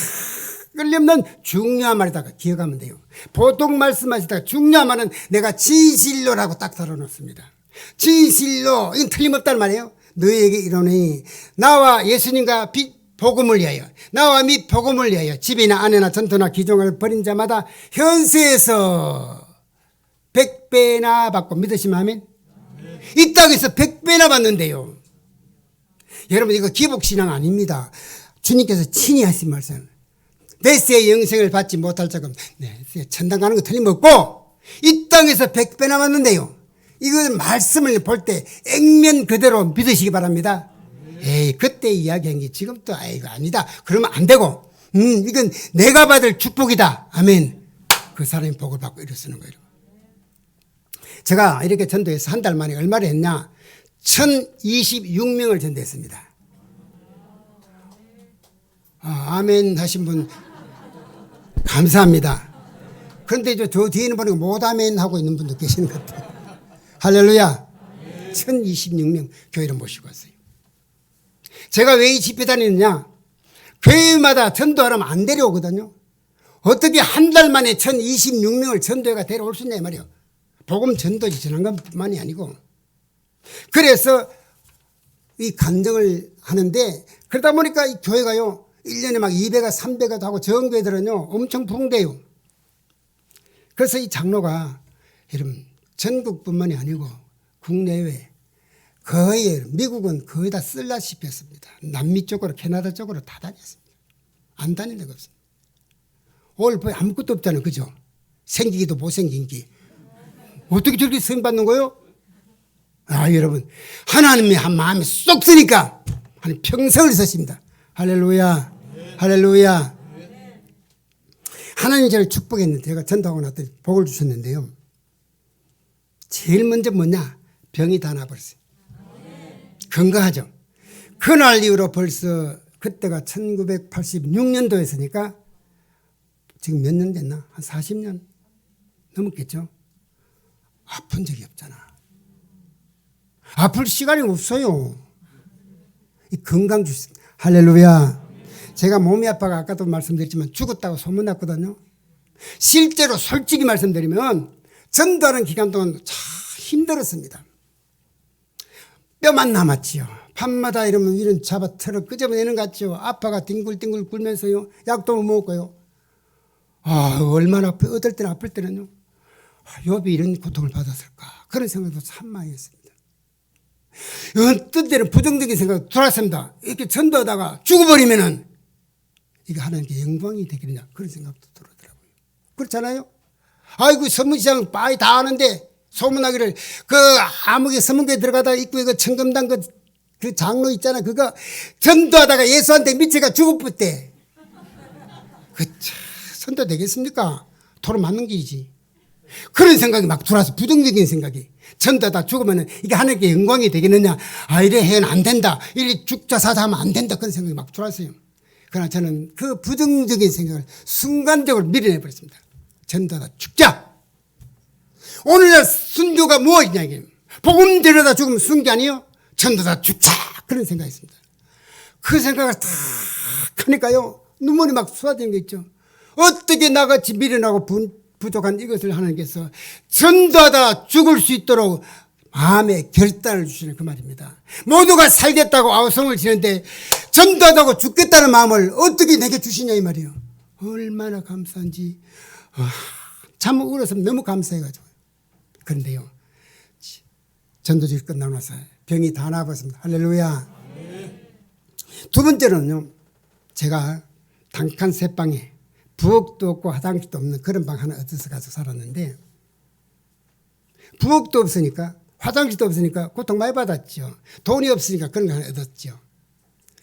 A: 끌림없는 중요한 말이다가 기억하면 돼요. 보통 말씀하시다가 중요한 말은 내가 진실로라고 딱 달아놓습니다. 진실로 이건 틀림없다는 말이에요. 너에게 이르노니 나와 예수님과 복음을 위하여 나와 및 복음을 위하여 집이나 아내나 전토나 기종을 버린 자마다 현세에서 100배나 받고 믿으시면 아멘. 이 땅에서 100배나 받는데요. 여러분 이거 기복신앙 아닙니다. 주님께서 친히 하신 말씀. 내세의 영생을 받지 못할 자금 천당 가는 거 틀림없고 이 땅에서 100배나 받는데요. 이거 말씀을 볼 때 액면 그대로 믿으시기 바랍니다. 그때 이야기한 게 지금 또 이거 아니다. 그러면 안 되고 이건 내가 받을 축복이다. 아멘. 그 사람이 복을 받고 일어서는 거예요. 제가 이렇게 전도해서 한 달 만에 얼마를 했냐. 1026명을 전도했습니다. 아멘 하신 분 감사합니다. 그런데 저 뒤에는 보니까 못 아멘 하고 있는 분도 계시는 것 같아요. 할렐루야. 1026명 교회를 모시고 왔어요. 제가 왜 이 집회 다니느냐. 교회마다 전도하려면 안 데려오거든요. 어떻게 한 달 만에 1026명을 전도회가 데려올 수 있냐 말이에요. 복음 전도지 전한 것만이 아니고. 그래서 이 간증을 하는데 그러다 보니까 이 교회가요 1년에 막 2배가 3배가 하고 정교회들은요 엄청 부흥돼요. 그래서 이 장로가 여러분 전국뿐만이 아니고 국내외 거의 미국은 거의 다 쓸다시피 했습니다. 남미 쪽으로 캐나다 쪽으로 다 다녔습니다. 안 다닐 데가 없습니다. 오늘 뭐 아무것도 없잖아요. 그죠? 생기기도 못생긴 게. 어떻게 저렇게 쓰임 받는 거예요? 여러분 하나님의 한 마음에 쏙 쓰니까 하나님 평생을 쓰십니다. 할렐루야. 할렐루야. 하나님이 저를 축복했는데 제가 전도하고 났더니 복을 주셨는데요. 제일 먼저 뭐냐? 병이 다 나버렸어요. 건강하죠. 그날 이후로 벌써 그때가 1986년도였으니까 지금 몇 년 됐나? 한 40년 넘었겠죠. 아픈 적이 없잖아. 아플 시간이 없어요. 이 건강 주시. 할렐루야. 제가 몸이 아파가 아까도 말씀드렸지만 죽었다고 소문났거든요. 실제로 솔직히 말씀드리면 전도하는 기간 동안 참 힘들었습니다. 뼈만 남았지요. 밤마다 이러면 이런 잡아 털어 끄집어내는 것 같죠. 아파가 뒹굴뒹굴 굴면서요. 약도 못 먹고요. 얼마나 어떨 때는 아플 때는요. 욥이 이런 고통을 받았을까. 그런 생각도 참 많이 했습니다. 어떤 때는 부정적인 생각이 들어왔습니다. 이렇게 전도하다가 죽어버리면은 이게 하나님께 영광이 되겠느냐. 그런 생각도 들어오더라고요. 그렇잖아요. 아이고 서문시장 빠이 다 아는데 소문나기를 그 암흑의 서문교에 들어가다 입구에 그 청금당 그 장로 있잖아. 그거 전도하다가 예수한테 미쳐가 죽을 때 그 선도 되겠습니까? 도로 맞는 길이지. 그런 생각이 막 들어와서 부정적인 생각이 전도하다 죽으면 이게 하나님께 영광이 되겠느냐. 이래 해는 안 된다. 이래 죽자 사자 하면 안 된다. 그런 생각이 막 들어왔어요. 그러나 저는 그 부정적인 생각을 순간적으로 밀어내버렸습니다. 전도하다 죽자. 오늘날 순교가 무엇이냐 이게. 복음 데려다 죽으면 순교 아니에요? 전도하다 죽자. 그런 생각이 있습니다. 그 생각을 딱 하니까요. 눈물이 막 쏟아지는 게 있죠. 어떻게 나같이 미련하고 부족한 이것을 하나님께서 전도하다 죽을 수 있도록 마음의 결단을 주시는 그 말입니다. 모두가 살겠다고 아우성을 지는데 전도하다고 죽겠다는 마음을 어떻게 내게 주시냐 이 말이에요. 얼마나 감사한지 참 울어서 너무 감사해가지고. 그런데요. 전도직이 끝나고 나서 병이 다 나아버렸습니다. 할렐루야. 두 번째로는요. 제가 단칸 새방에 부엌도 없고 화장실도 없는 그런 방 하나 얻어서 가서 살았는데 부엌도 없으니까 화장실도 없으니까 고통 많이 받았죠. 돈이 없으니까 그런 거 하나 얻었죠.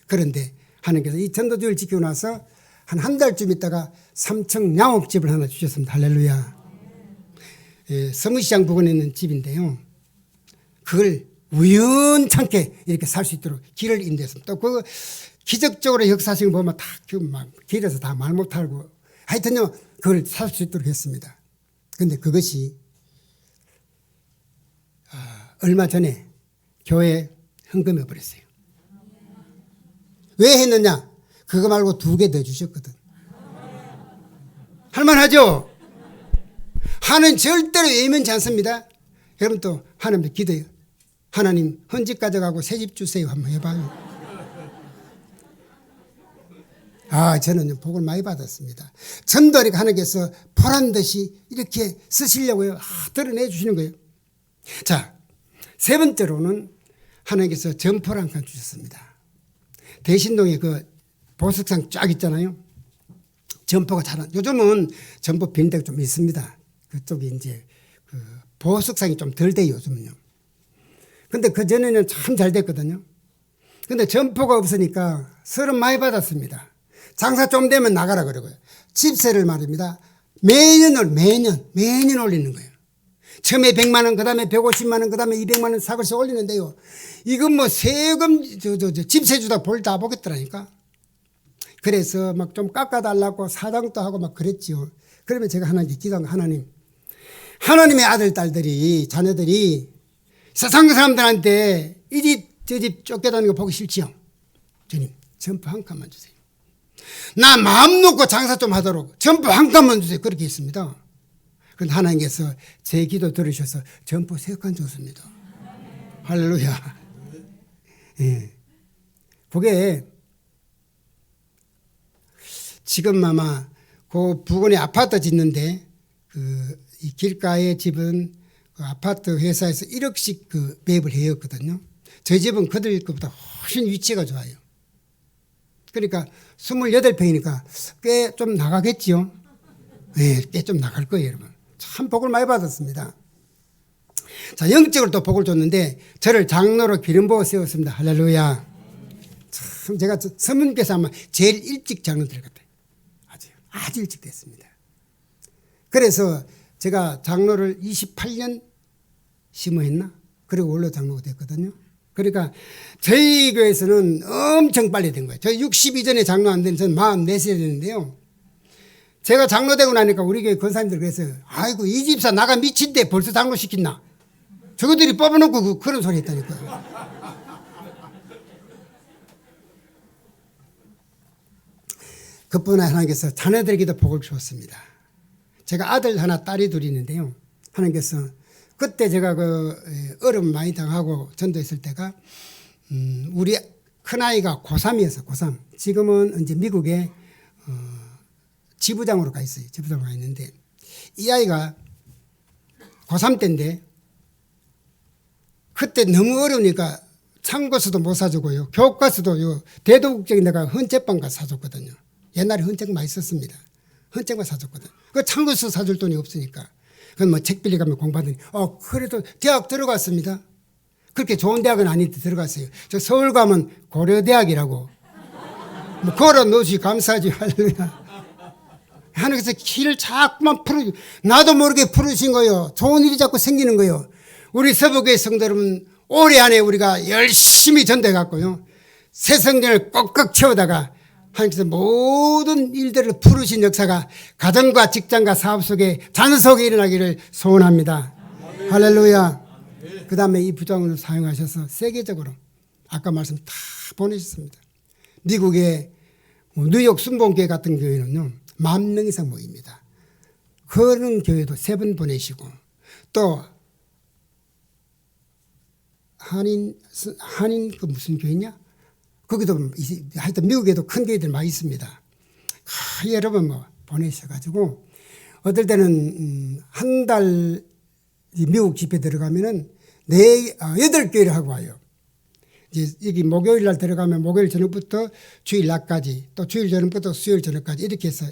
A: 그런데 하나님께서 이 전도주를 지키고 나서 한 달쯤 있다가 3층 양옥집을 하나 주셨습니다. 할렐루야. 서문시장 부근에 있는 집인데요. 그걸 우연찮게 이렇게 살 수 있도록 길을 인도했습니다. 또 그 기적적으로 역사적인 보면 다 길에서 다 말 못하고 하여튼요 그걸 살 수 있도록 했습니다. 그런데 그것이 얼마 전에 교회에 헌금해 버렸어요. 왜 했느냐? 그거 말고 2개 더 주셨거든. 할만하죠? 하나님 절대로 외면치 않습니다. 여러분 또 하나님께 기도해요. 하나님 헌집 가져가고 새집 주세요. 한번 해봐요. 저는 복을 많이 받았습니다. 전도하니까 하나님께서 보란듯이 이렇게 쓰시려고요. 드러내 주시는 거예요. 자, 세 번째로는 하나님께서 점포를 한 칸 주셨습니다. 대신동에 그 보석상 쫙 있잖아요. 점포가 요즘은 점포 빈 데가 좀 있습니다. 그쪽이 이제 그 보석상이 좀 덜 돼요, 요즘은요. 근데 그전에는 참 잘 됐거든요. 근데 점포가 없으니까 서름 많이 받았습니다. 장사 좀 되면 나가라 그러고요. 집세를 말입니다. 매년 올리는 거예요. 처음에 100만 원, 그 다음에 150만 원, 그 다음에 200만 원 사고씩 올리는데요. 이건 뭐 세금, 집세 주다 볼 다 보겠더라니까. 그래서 막 좀 깎아달라고 사장도 하고 막 그랬죠. 그러면 제가 하나님께 기도한 하나님. 하나님의 아들, 딸들이, 자녀들이 세상 사람들한테 이 집, 저 집 쫓겨다니는 거 보기 싫지요. 주님, 점포 한 칸만 주세요. 나 마음 놓고 장사 좀 하도록 점포 한 칸만 주세요. 그렇게 했습니다. 그런데 하나님께서 제 기도 들으셔서 점포 3칸 줬습니다. 할렐루야. 예. 그게 지금 아마 그 부근에 아파트 짓는데 이 길가의 집은 그 아파트 회사에서 1억씩 그 매입을 해였거든요. 저희 집은 그들 것보다 훨씬 위치가 좋아요. 그러니까 28평이니까 꽤 좀 나가겠지요. 네, 꽤 좀 나갈 거예요, 여러분. 참 복을 많이 받았습니다. 자, 영적으로 또 복을 줬는데 저를 장로로 기름 부어 세웠습니다. 할렐루야. 참 제가 서문께서 아마 제일 일찍 장로 들어갔대요. 아주 일찍 됐습니다. 그래서 제가 장로를 28년 심어했나? 그리고 원로 장로가 됐거든요. 그러니까 저희 교회에서는 엄청 빨리 된 거예요. 저희 60 이전에 장로 안 된 저는 44세 됐는데요. 제가 장로 되고 나니까 우리 교회 권사님들 그랬어요. 아이고 이 집사 나가 미친데 벌써 장로 시켰나? 저거들이 뽑아놓고 그런 소리 했다니까요. 그뿐에 하나님께서 자녀들에게도 복을 주었습니다. 제가 아들 하나 딸이 둘이 있는데요. 하나님께서 그때 제가 그 어려움 많이 당하고 전도했을 때가 우리 큰아이가 고3이었어요. 고3. 지금은 이제 미국에 지부장으로 가 있어요. 지부장으로 가 있는데 이 아이가 고3 때인데 그때 너무 어려우니까 참고서도 못 사주고요. 교과서도 대도국적인 데가 헌책방 가서 사줬거든요. 옛날에 헌책 많이 썼습니다. 헌책만 사줬거든. 그 참고서 사줄 돈이 없으니까. 그건 뭐 책 빌려가면 공부하더니 그래도 대학 들어갔습니다. 그렇게 좋은 대학은 아닌데 들어갔어요. 저 서울 가면 고려대학이라고. 뭐 걸어 놓으시 감사하지. 할렐루야. 하나님께서 길을 자꾸만 나도 모르게 풀으신 거예요. 좋은 일이 자꾸 생기는 거예요. 우리 서부교회 성도 여러분, 올해 안에 우리가 열심히 전도해갖고요. 새 성전을 꼭꼭 채우다가 하나님께서 모든 일들을 풀으신 역사가 가정과 직장과 사업 속에 자녀 속에 일어나기를 소원합니다. 할렐루야. 그 다음에 이 부장을 사용하셔서 세계적으로 아까 말씀 다 보내셨습니다. 미국의 뉴욕 순복음교회 같은 교회는요. 10,000명 이상 모입니다. 그런 교회도 3번 보내시고 또 한인 그 무슨 교회냐? 거기도 하여튼 미국에도 큰 교회들 많이 있습니다. 여러 번 뭐 보내셔가지고 어떨 때는 한 달 미국 집회 들어가면은 8교회를 하고 와요. 이제 여기 목요일 날 들어가면 목요일 저녁부터 주일 낮까지 또 주일 저녁부터 수요일 저녁까지 이렇게 해서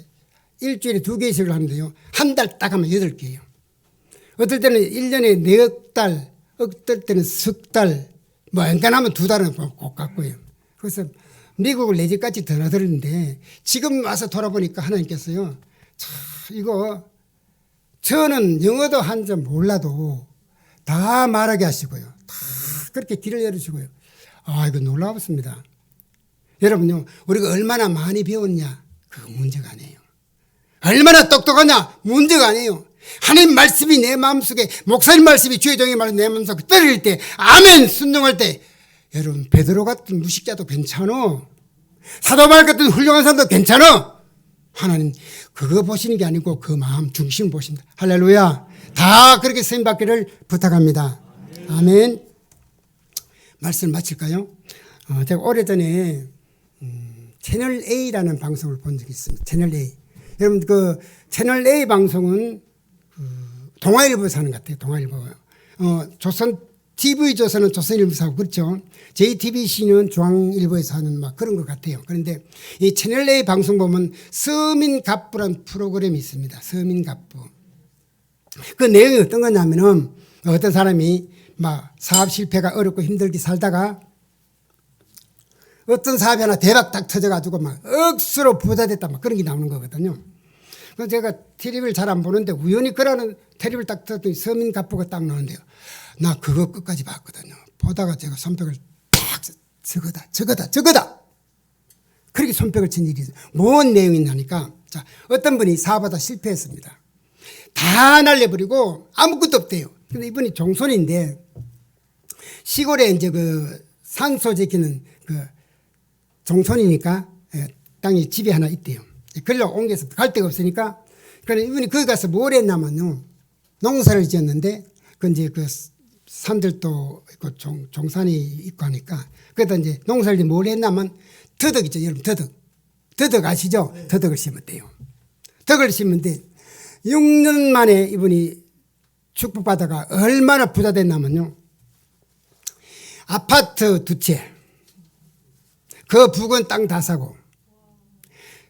A: 일주일에 2개씩을 하는데요. 한 달 딱 하면 8개예요. 어떨 때는 1년에 4달, 어떨 때는 석 달, 뭐 엔간하면 2달은 꼭 갔고요. 그래서 미국을 내 집까지 드나들었는데 지금 와서 돌아보니까 하나님께서요. 이거 저는 영어도 한 점 몰라도 다 말하게 하시고요. 다 그렇게 길을 열으시고요. 이거 놀라웠습니다. 여러분요. 우리가 얼마나 많이 배웠냐? 그거 문제가 아니에요. 얼마나 똑똑하냐? 문제가 아니에요. 하나님 말씀이 내 마음속에 목사님 말씀이 주의 종의 말씀이 내 마음속에 떨어질 때 아멘 순종할 때 여러분 베드로 같은 무식자도 괜찮어. 사도 바울 같은 훌륭한 사람도 괜찮아. 하나님 그거 보시는 게 아니고 그 마음 중심 보십니다. 할렐루야. 다 그렇게 쓰임받기를 부탁합니다. 아멘. 말씀 마칠까요? 제가 오래전에 채널 A라는 방송을 본 적이 있습니다. 채널 A. 여러분 그 채널 A 방송은 동아일보에서 하는 것 같아요. 동아일보. 조선 TV조선은 조선일보에서 하고 그렇죠. JTBC는 중앙일보에서 하는 막 그런 것 같아요. 그런데 이 채널 A 방송 보면 서민갑부라는 프로그램이 있습니다. 서민갑부. 그 내용이 어떤 거냐면은 어떤 사람이 막 사업 실패가 어렵고 힘들게 살다가 어떤 사업이 하나 대박 딱 터져가지고 막 억수로 부자 됐다 막 그런 게 나오는 거거든요. 그래서 제가 TV를 잘 안 보는데 우연히 그러는 TV를 딱 틀었더니 서민갑부가 딱 나오는데요. 나 그거 끝까지 봤거든요. 보다가 제가 손뼉을 딱 저거다. 그렇게 손뼉을 친 일이 있어요. 뭔 내용이 있냐니까 자, 어떤 분이 사업하다 실패했습니다. 다 날려버리고 아무것도 없대요. 근데 이분이 종손인데 시골에 이제 그 산소 지키는 그 종손이니까 땅이 집이 하나 있대요. 그걸로 옮겨서 갈 데가 없으니까 그래 이분이 거기 가서 뭘 했냐면요. 농사를 지었는데 그 이제 그 산들도 있고 종산이 있고 하니까 그러다 이제 농사를 뭘 했냐면 더덕 있죠. 여러분 더덕 아시죠? 네. 더덕을 심었대요. 더덕을 심는데 6년 만에 이분이 축복받아가 얼마나 부자 됐냐면요. 아파트 2채 그 부근 땅 다 사고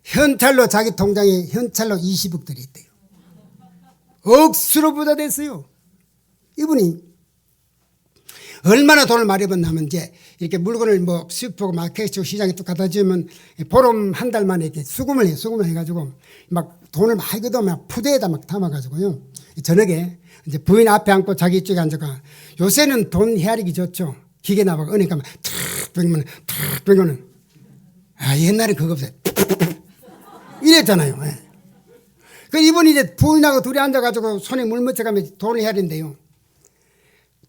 A: 현찰로 자기 통장에 현찰로 20억들이 있대요. 억수로 부자 됐어요. 이분이 얼마나 돈을 많이 번나면 이제 이렇게 물건을 뭐 슈퍼 마켓 시장에 또 갖다 주면 보름 한 달 만에 이렇게 수금을 해가지고 막 돈을 많이 걷어면 푸대에다 막 담아가지고요. 저녁에 이제 부인 앞에 앉고 자기 쪽에 앉아가 요새는 돈 헤아리기 좋죠. 기계 나가고 은행 가면 탁 뱅거는 옛날에 그거 없어요. 이랬잖아요. 예. 그 이분이 이제 부인하고 둘이 앉아가지고 손에 물 묻혀가면 돈을 해야 된대요.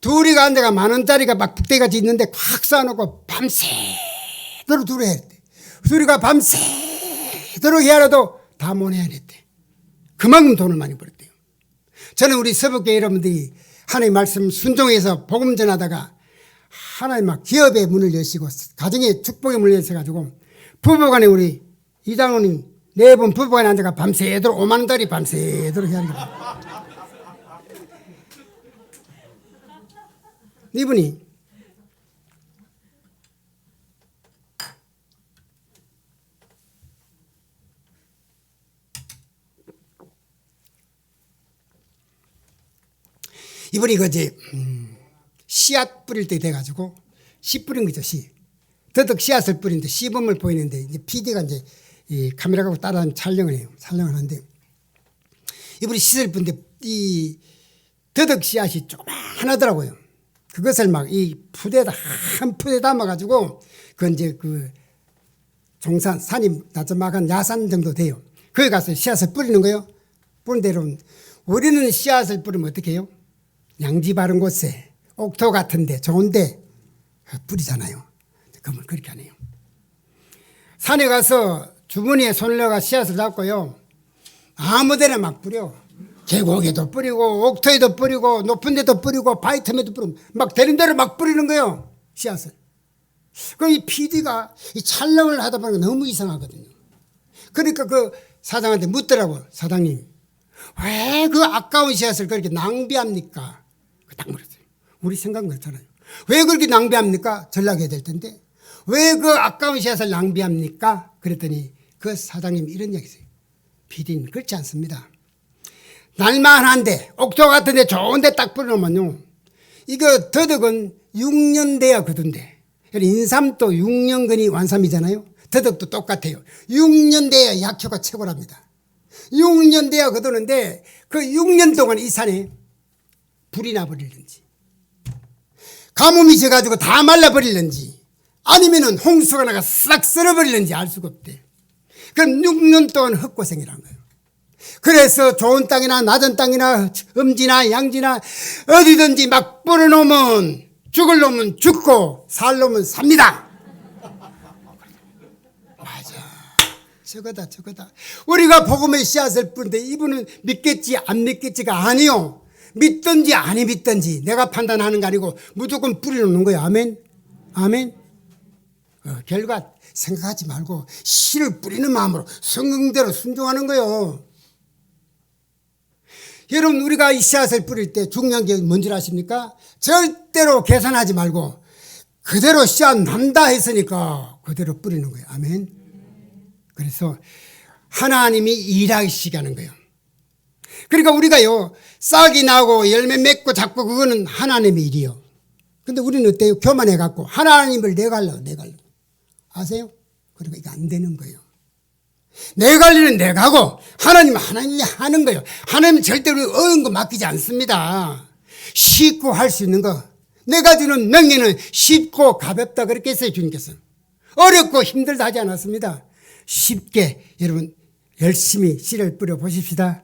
A: 둘이가 앉아가 10,000원짜리가 막 북대같이 있는데 콱 쌓아놓고 밤새도록 둘이 해야 돼. 둘이가 밤새도록 해야라도 다 못 해야 됐대. 그만큼 돈을 많이 벌었대요. 저는 우리 서북교회 여러분들이 하나님의 말씀 순종해서 복음 전하다가 하나님 막 기업의 문을 여시고 가정의 축복의 문을 여셔가지고 부부간에 우리 이장로님 4분 부부간에 앉아가 밤새도록 50,000원짜리 밤새도록 해야 합니다. 이분이 그지 씨앗 뿌릴 때 돼가지고 씨 뿌린 거죠. 씨 더덕 씨앗을 뿌리는데 시범을 보이는데 이제 PD가 이제 이 카메라 갖고 따라 촬영을 해요. 촬영을 하는데 이분이 씨를 뿌는데 이 더덕 씨앗이 조그만하더라고요. 그것을 막 이 푸대에다 한 푸대 담아가지고 그 이제 그 종산 산이 나저막한 야산 정도 돼요. 거기 가서 씨앗을 뿌리는 거예요. 뿌린 대로 우리는 씨앗을 뿌리면 어떻게 해요? 양지 바른 곳에 옥토 같은데 좋은데 뿌리잖아요. 그러면 그렇게 안 해요. 산에 가서 주머니에 손을 넣어가 씨앗을 잡고요. 아무데나 막 뿌려. 계곡에도 뿌리고 옥토에도 뿌리고 높은 데도 뿌리고 바위 틈에도 뿌리고 막 되는 대로 막 뿌리는 거예요. 씨앗을. 그럼 이 PD가 이 촬영을 하다 보니까 너무 이상하거든요. 그러니까 그 사장한테 묻더라고요. 사장님 왜 그 아까운 씨앗을 그렇게 낭비합니까? 딱 물었어요. 우리 생각은 그렇잖아요. 왜 그렇게 낭비합니까? 전락해야 될 텐데 왜 그 아까운 씨앗을 낭비합니까? 그랬더니 그 사장님이 이런 얘기 했어요. PD님 그렇지 않습니다. 날만한데 옥토 같은데 좋은데 딱 뿌려놓으면요. 이거 더덕은 6년 돼야 거둔대. 인삼도 6년근이 완삼이잖아요. 더덕도 똑같아요. 6년 돼야 약효가 최고랍니다. 6년 돼야 거두는데 그 6년 동안 이 산에 불이 나버리는지 가뭄이 져가지고 다 말라버리는지 아니면은 홍수가 나가 싹 썰어버리는지 알 수가 없대. 그럼 6년 동안 헛고생이란 거예요. 그래서 좋은 땅이나 낮은 땅이나 음지나 양지나 어디든지 막 뿌려놓으면 죽을 놈은 죽고 살 놈은 삽니다. 맞아. 저거다. 우리가 복음의 씨앗을 뿌는데 이분은 믿겠지 안 믿겠지가 아니요. 믿든지 안 믿든지 내가 판단하는 거 아니고 무조건 뿌려놓는 거예요. 아멘. 아멘. 결과 생각하지 말고 씨를 뿌리는 마음으로 성경대로 순종하는 거예요. 여러분 우리가 이 씨앗을 뿌릴 때 중요한 게 뭔지 아십니까? 절대로 계산하지 말고 그대로 씨앗 난다 했으니까 그대로 뿌리는 거예요. 아멘. 그래서 하나님이 일하시게 하는 거예요. 그러니까 우리가요 싹이 나고 열매 맺고 자꾸 그거는 하나님의 일이요. 근데 우리는 어때요? 교만해갖고 하나님을 내가려고 아세요? 그러니까 이게 안 되는 거예요. 내가 할 일은 내가 하고 하나님이 하는 거예요. 하나님은 절대로 어려운 거 맡기지 않습니다. 쉽고 할 수 있는 거. 내가 주는 명예는 쉽고 가볍다 그렇게 했어요. 주님께서. 어렵고 힘들다 하지 않았습니다. 쉽게 여러분 열심히 씨를 뿌려 보십시다.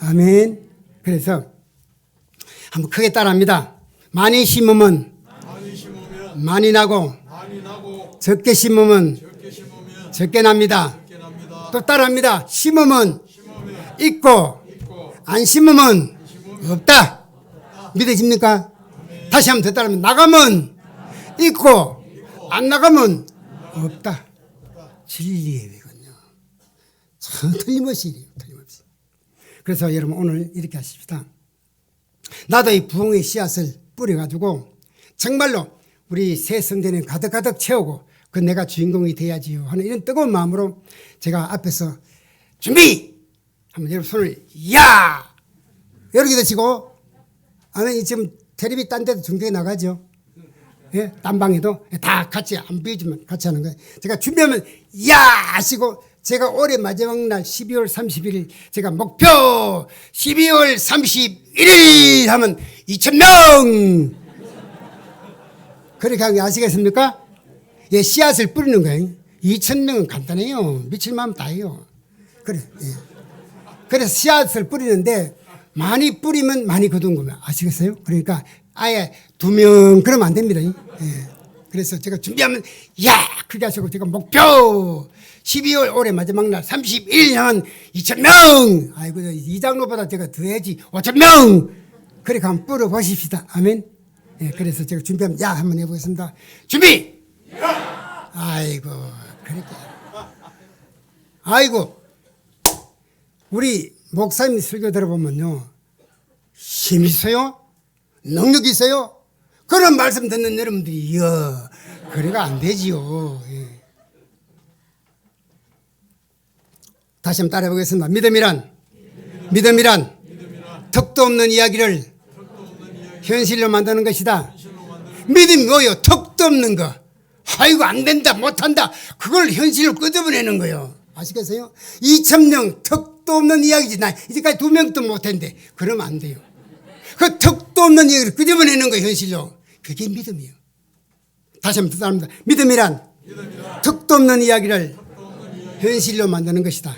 A: 아멘. 그래서 한번 크게 따라합니다. 많이 심으면 많이 나고 적게 심으면 적게 납니다. 또 따라합니다. 심으면 있고 안 심으면 없다. 믿으십니까? 다시 한번 더 따라하면 나가면 있고 안 나가면 없다. 진리예요 이건요. 참 틀림없이 이래요. 틀림없이. 그래서 여러분 오늘 이렇게 하십시다. 나도 이 부흥의 씨앗을 뿌려가지고 정말로 우리 새 성전에 가득가득 채우고 그 내가 주인공이 돼야지요 하는 이런 뜨거운 마음으로 제가 앞에서 준비! 하면 여러분 손을 야! 이렇게 드시고 아멘. 지금 텔레비 딴 데도 중계에 나가죠. 예? 딴방에도 다 같이 안 보여주면 같이 하는 거예요. 제가 준비하면 야 하시고 제가 올해 마지막 날 12월 31일 제가 목표 12월 31일 하면 2,000명 그렇게 하는 거 아시겠습니까? 예, 씨앗을 뿌리는 거예요. 2,000명은 간단해요. 미칠만 다 해요. 그래. 예. 그래서 씨앗을 뿌리는데 많이 뿌리면 많이 거둔 거면 아시겠어요? 그러니까 아예 2명 그러면 안 됩니다. 예. 그래서 제가 준비하면 야 그렇게 하시고 제가 목표 12월 올해 마지막 날 31일 하면 2,000명 아이고 이장로보다 제가 더 해야지 5,000명 그렇게 한번 뿌려 보십시다. 아멘. 예, 그래서 제가 준비하면 야 한번 해보겠습니다. 준비. 아이고 그렇게 아이고 우리 목사님 설교 들어보면요 힘 있어요? 능력 있어요? 그런 말씀 듣는 여러분들이 그래가 안 되지요. 예. 다시 한번 따라해 보겠습니다. 믿음이란 턱도 없는 이야기를 현실로 만드는 것이다. 믿음이 뭐요? 턱도 없는 거. 아이고 안 된다 못한다 그걸 현실로 끄집어내는 거예요. 아시겠어요? 2,000명 턱도 없는 이야기지. 나 이제까지 2명도 못했는데 그러면 안 돼요. 그 턱도 없는 이야기를 끄집어내는 거예요. 현실로. 그게 믿음이에요. 다시 한번 따라합니다. 믿음이란 턱도 없는 이야기를 현실로 만드는 것이다.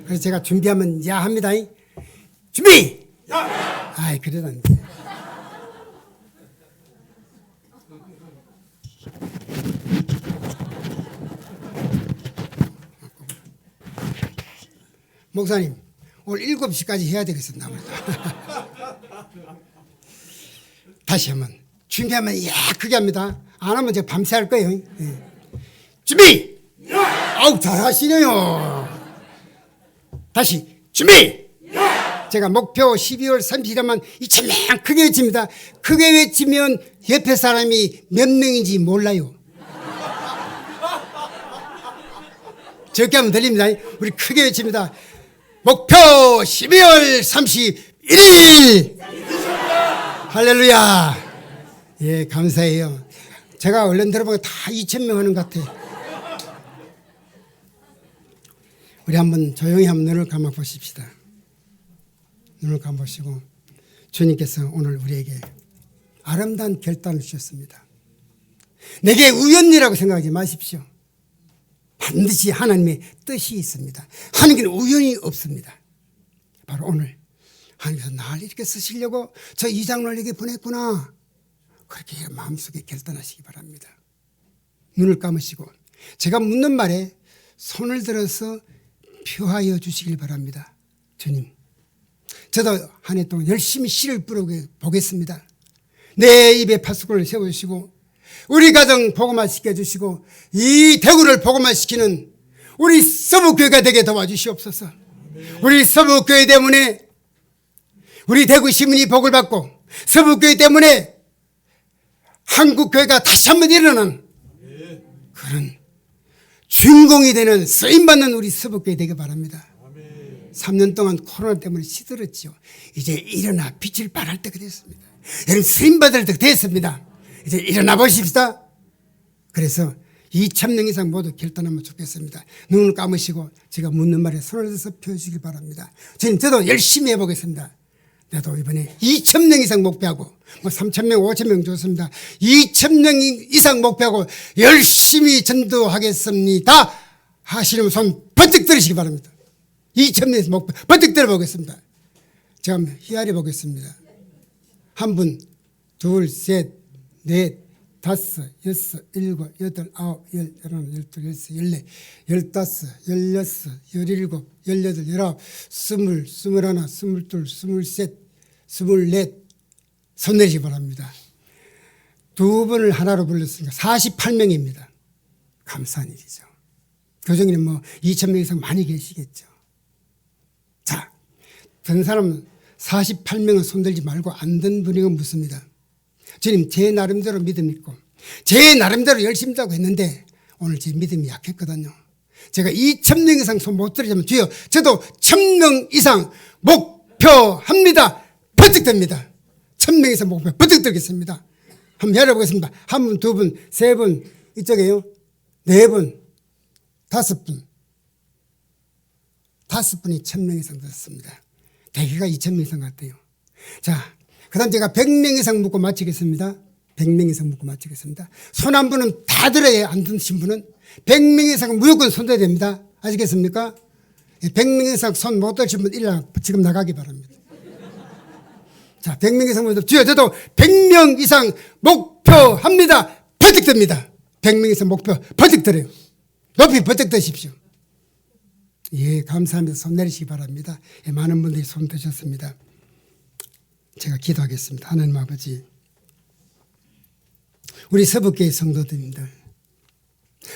A: 그래서 제가 준비하면 야 합니다. 준비! 아이 그래도 안 돼. 목사님 오늘 7시까지 해야 되겠습니다. 다시 한번 준비하면 야 크게 합니다. 안 하면 제가 밤새 할 거예요. 예. 준비! 아우 잘하시네요. 다시 준비! 제가 목표 12월 30일이면 2,000명 크게 외칩니다. 크게 외치면 옆에 사람이 몇 명인지 몰라요. 적게 하면 들립니다. 우리 크게 외칩니다. 목표 12월 31일 할렐루야. 예, 감사해요. 제가 얼른 들어보니까 다 2,000명 하는 것 같아요. 우리 한번 조용히 한번 눈을 감아 보십시다. 눈을 감아 보시고 주님께서 오늘 우리에게 아름다운 결단을 주셨습니다. 내게 우연이라고 생각하지 마십시오. 반드시 하나님의 뜻이 있습니다. 하나님께는 우연이 없습니다. 바로 오늘 하나님께서 나를 이렇게 쓰시려고 저 이장로에게 보냈구나. 그렇게 마음속에 결단하시기 바랍니다. 눈을 감으시고 제가 묻는 말에 손을 들어서 표하여 주시길 바랍니다. 주님, 저도 한 해 동안 열심히 씨를 뿌려보겠습니다. 내 입에 파수꾼을 세워주시고 우리 가정 복음화 시켜주시고 이 대구를 복음화 시키는 우리 서북교회가 되게 도와주시옵소서. 우리 서북교회 때문에 우리 대구 시민이 복을 받고 서북교회 때문에 한국교회가 다시 한번 일어나는 그런 주인공이 되는 쓰임받는 우리 서북교회 되길 바랍니다. 3년 동안 코로나 때문에 시들었죠. 이제 일어나 빛을 발할 때가 됐습니다. 여러분 쓰임받을 때가 됐습니다. 이제 일어나 보십시다. 그래서 2,000명 이상 모두 결단하면 좋겠습니다. 눈을 감으시고 제가 묻는 말에 손을 들어서 펴주시기 바랍니다. 저도 열심히 해보겠습니다. 나도 이번에 2,000명 이상 목표하고 3,000명, 5,000명 좋습니다. 2,000명 이상 목표하고 열심히 전도하겠습니다. 하시려면 손 번쩍 들으시기 바랍니다. 2,000명 목표 번쩍 들어보겠습니다. 제가 한번 히아리 보겠습니다. 한 분, 둘, 셋, 넷, 다섯, 여섯, 일곱, 여덟, 아홉, 열, 열하나, 열둘, 열세, 열네, 열다섯, 열여섯, 열일곱, 열여덟, 열아홉, 스물, 스물하나, 스물둘, 스물셋, 스물넷 손 내시기 바랍니다. 두 분을 하나로 불렀으니까 48명입니다. 감사한 일이죠. 교정님 2,000명 이상 많이 계시겠죠. 자, 든 사람은 48명은 손들지 말고 안 든 분이 묻습니다. 주님, 제 나름대로 믿음 있고 제 나름대로 열심히 하고 했는데 오늘 제 믿음이 약했거든요. 제가 2,000명 이상 손 못 들이자면 주여 저도 1,000명 이상 목표합니다. 번쩍 됩니다. 1,000명 이상 목표 번쩍 들겠습니다. 한번 열어보겠습니다. 한 분, 두 분, 세 분, 이쪽에요. 네 분, 다섯 분. 5분이 1000명 이상 됐습니다. 대개가 2000명 이상 같아요. 자, 그 다음 제가 100명 이상 묻고 마치겠습니다. 100명 이상 묻고 마치겠습니다. 손 한 분은 다 들어야 안 드신 분은 100명 이상 무조건 손대야 됩니다. 아시겠습니까? 100명 이상 손 못 드신 분 지금 나가기 바랍니다. 자, 100명 이상 묻어 주여 저도 100명 이상 목표합니다. 번뜩 듭니다. 100명 이상 목표 번뜩 들어요. 높이 번뜩 드십시오. 예, 감사합니다. 손 내리시기 바랍니다. 예, 많은 분들이 손 드셨습니다. 제가 기도하겠습니다. 하나님 아버지, 우리 서북교회 성도들입니다.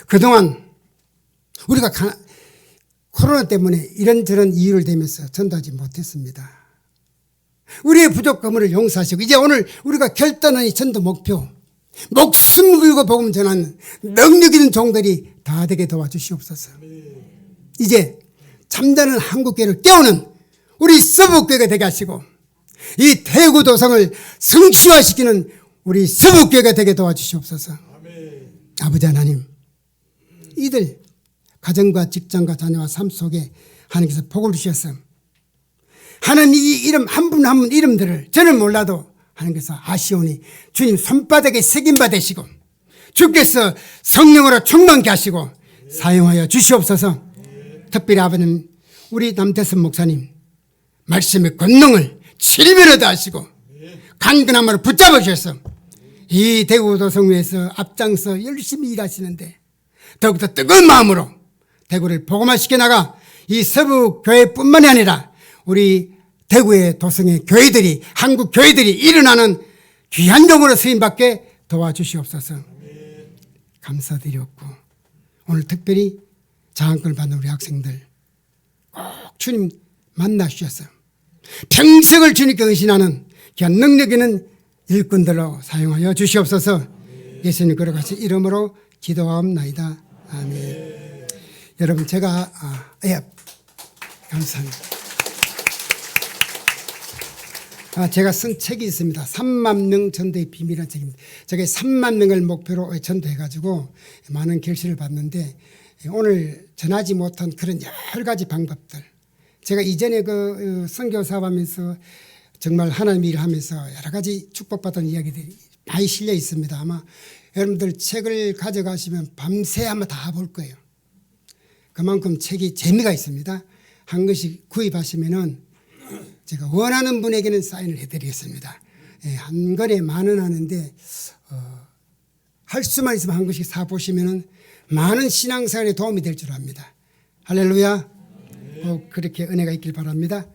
A: 그동안 우리가 코로나 때문에 이런저런 이유를 대면서 전도하지 못했습니다. 우리의 부족함을 용서하시고 이제 오늘 우리가 결단한 이 전도 목표, 목숨 걸고 복음 전하는 능력 있는 종들이 다 되게 도와주시옵소서. 이제 잠자는 한국교회를 깨우는 우리 서북교회가 되게 하시고 이 대구 도성을 성취화시키는 우리 서북교회가 되게 도와주시옵소서. 아버지 하나님, 이들 가정과 직장과 자녀와 삶 속에 하나님께서 복을 주셔서 하나님 이 이름 한 분 한 분 이름들을 저는 몰라도 하나님께서 아시오니 주님 손바닥에 새김바 되시고 주께서 성령으로 충만케 하시고 사용하여 주시옵소서. 특별히 아버님 우리 남태선 목사님 말씀의 권능을 칠면에도 하시고 간근함으로 붙잡으셔서 이 대구도성회에서 앞장서 열심히 일하시는데 더욱더 뜨거운 마음으로 대구를 복음화시켜 나가 이 서부교회뿐만이 아니라 우리 대구의 도성의 교회들이 한국 교회들이 일어나는 귀한 종으로 쓰임받게 도와주시옵소서. 감사드렸고 오늘 특별히 장학금을 받는 우리 학생들 꼭 주님 만나주셔서 평생을 주님께 의신하는 귀한 능력 있는 일꾼들로 사용하여 주시옵소서. 예수님 걸어가신 이름으로 기도하옵나이다. 아멘. 여러분 제가 감사합니다. 제가 쓴 책이 있습니다. 3만 명 전도의 비밀이라는 책입니다. 제가 3만 명을 목표로 전도해가지고 많은 결실을 받는데 오늘 전하지 못한 그런 여러 가지 방법들, 제가 이전에 그 선교 사업하면서 정말 하나님 일을 하면서 여러 가지 축복받은 이야기들이 많이 실려 있습니다. 아마 여러분들 책을 가져가시면 밤새 아마 다 볼 거예요. 그만큼 책이 재미가 있습니다. 한 권씩 구입하시면은 제가 원하는 분에게는 사인을 해드리겠습니다. 한 권에 10,000원 하는데 할 수만 있으면 한 권씩 사보시면은 많은 신앙생활에 도움이 될 줄 압니다. 할렐루야. 꼭 그렇게 은혜가 있길 바랍니다.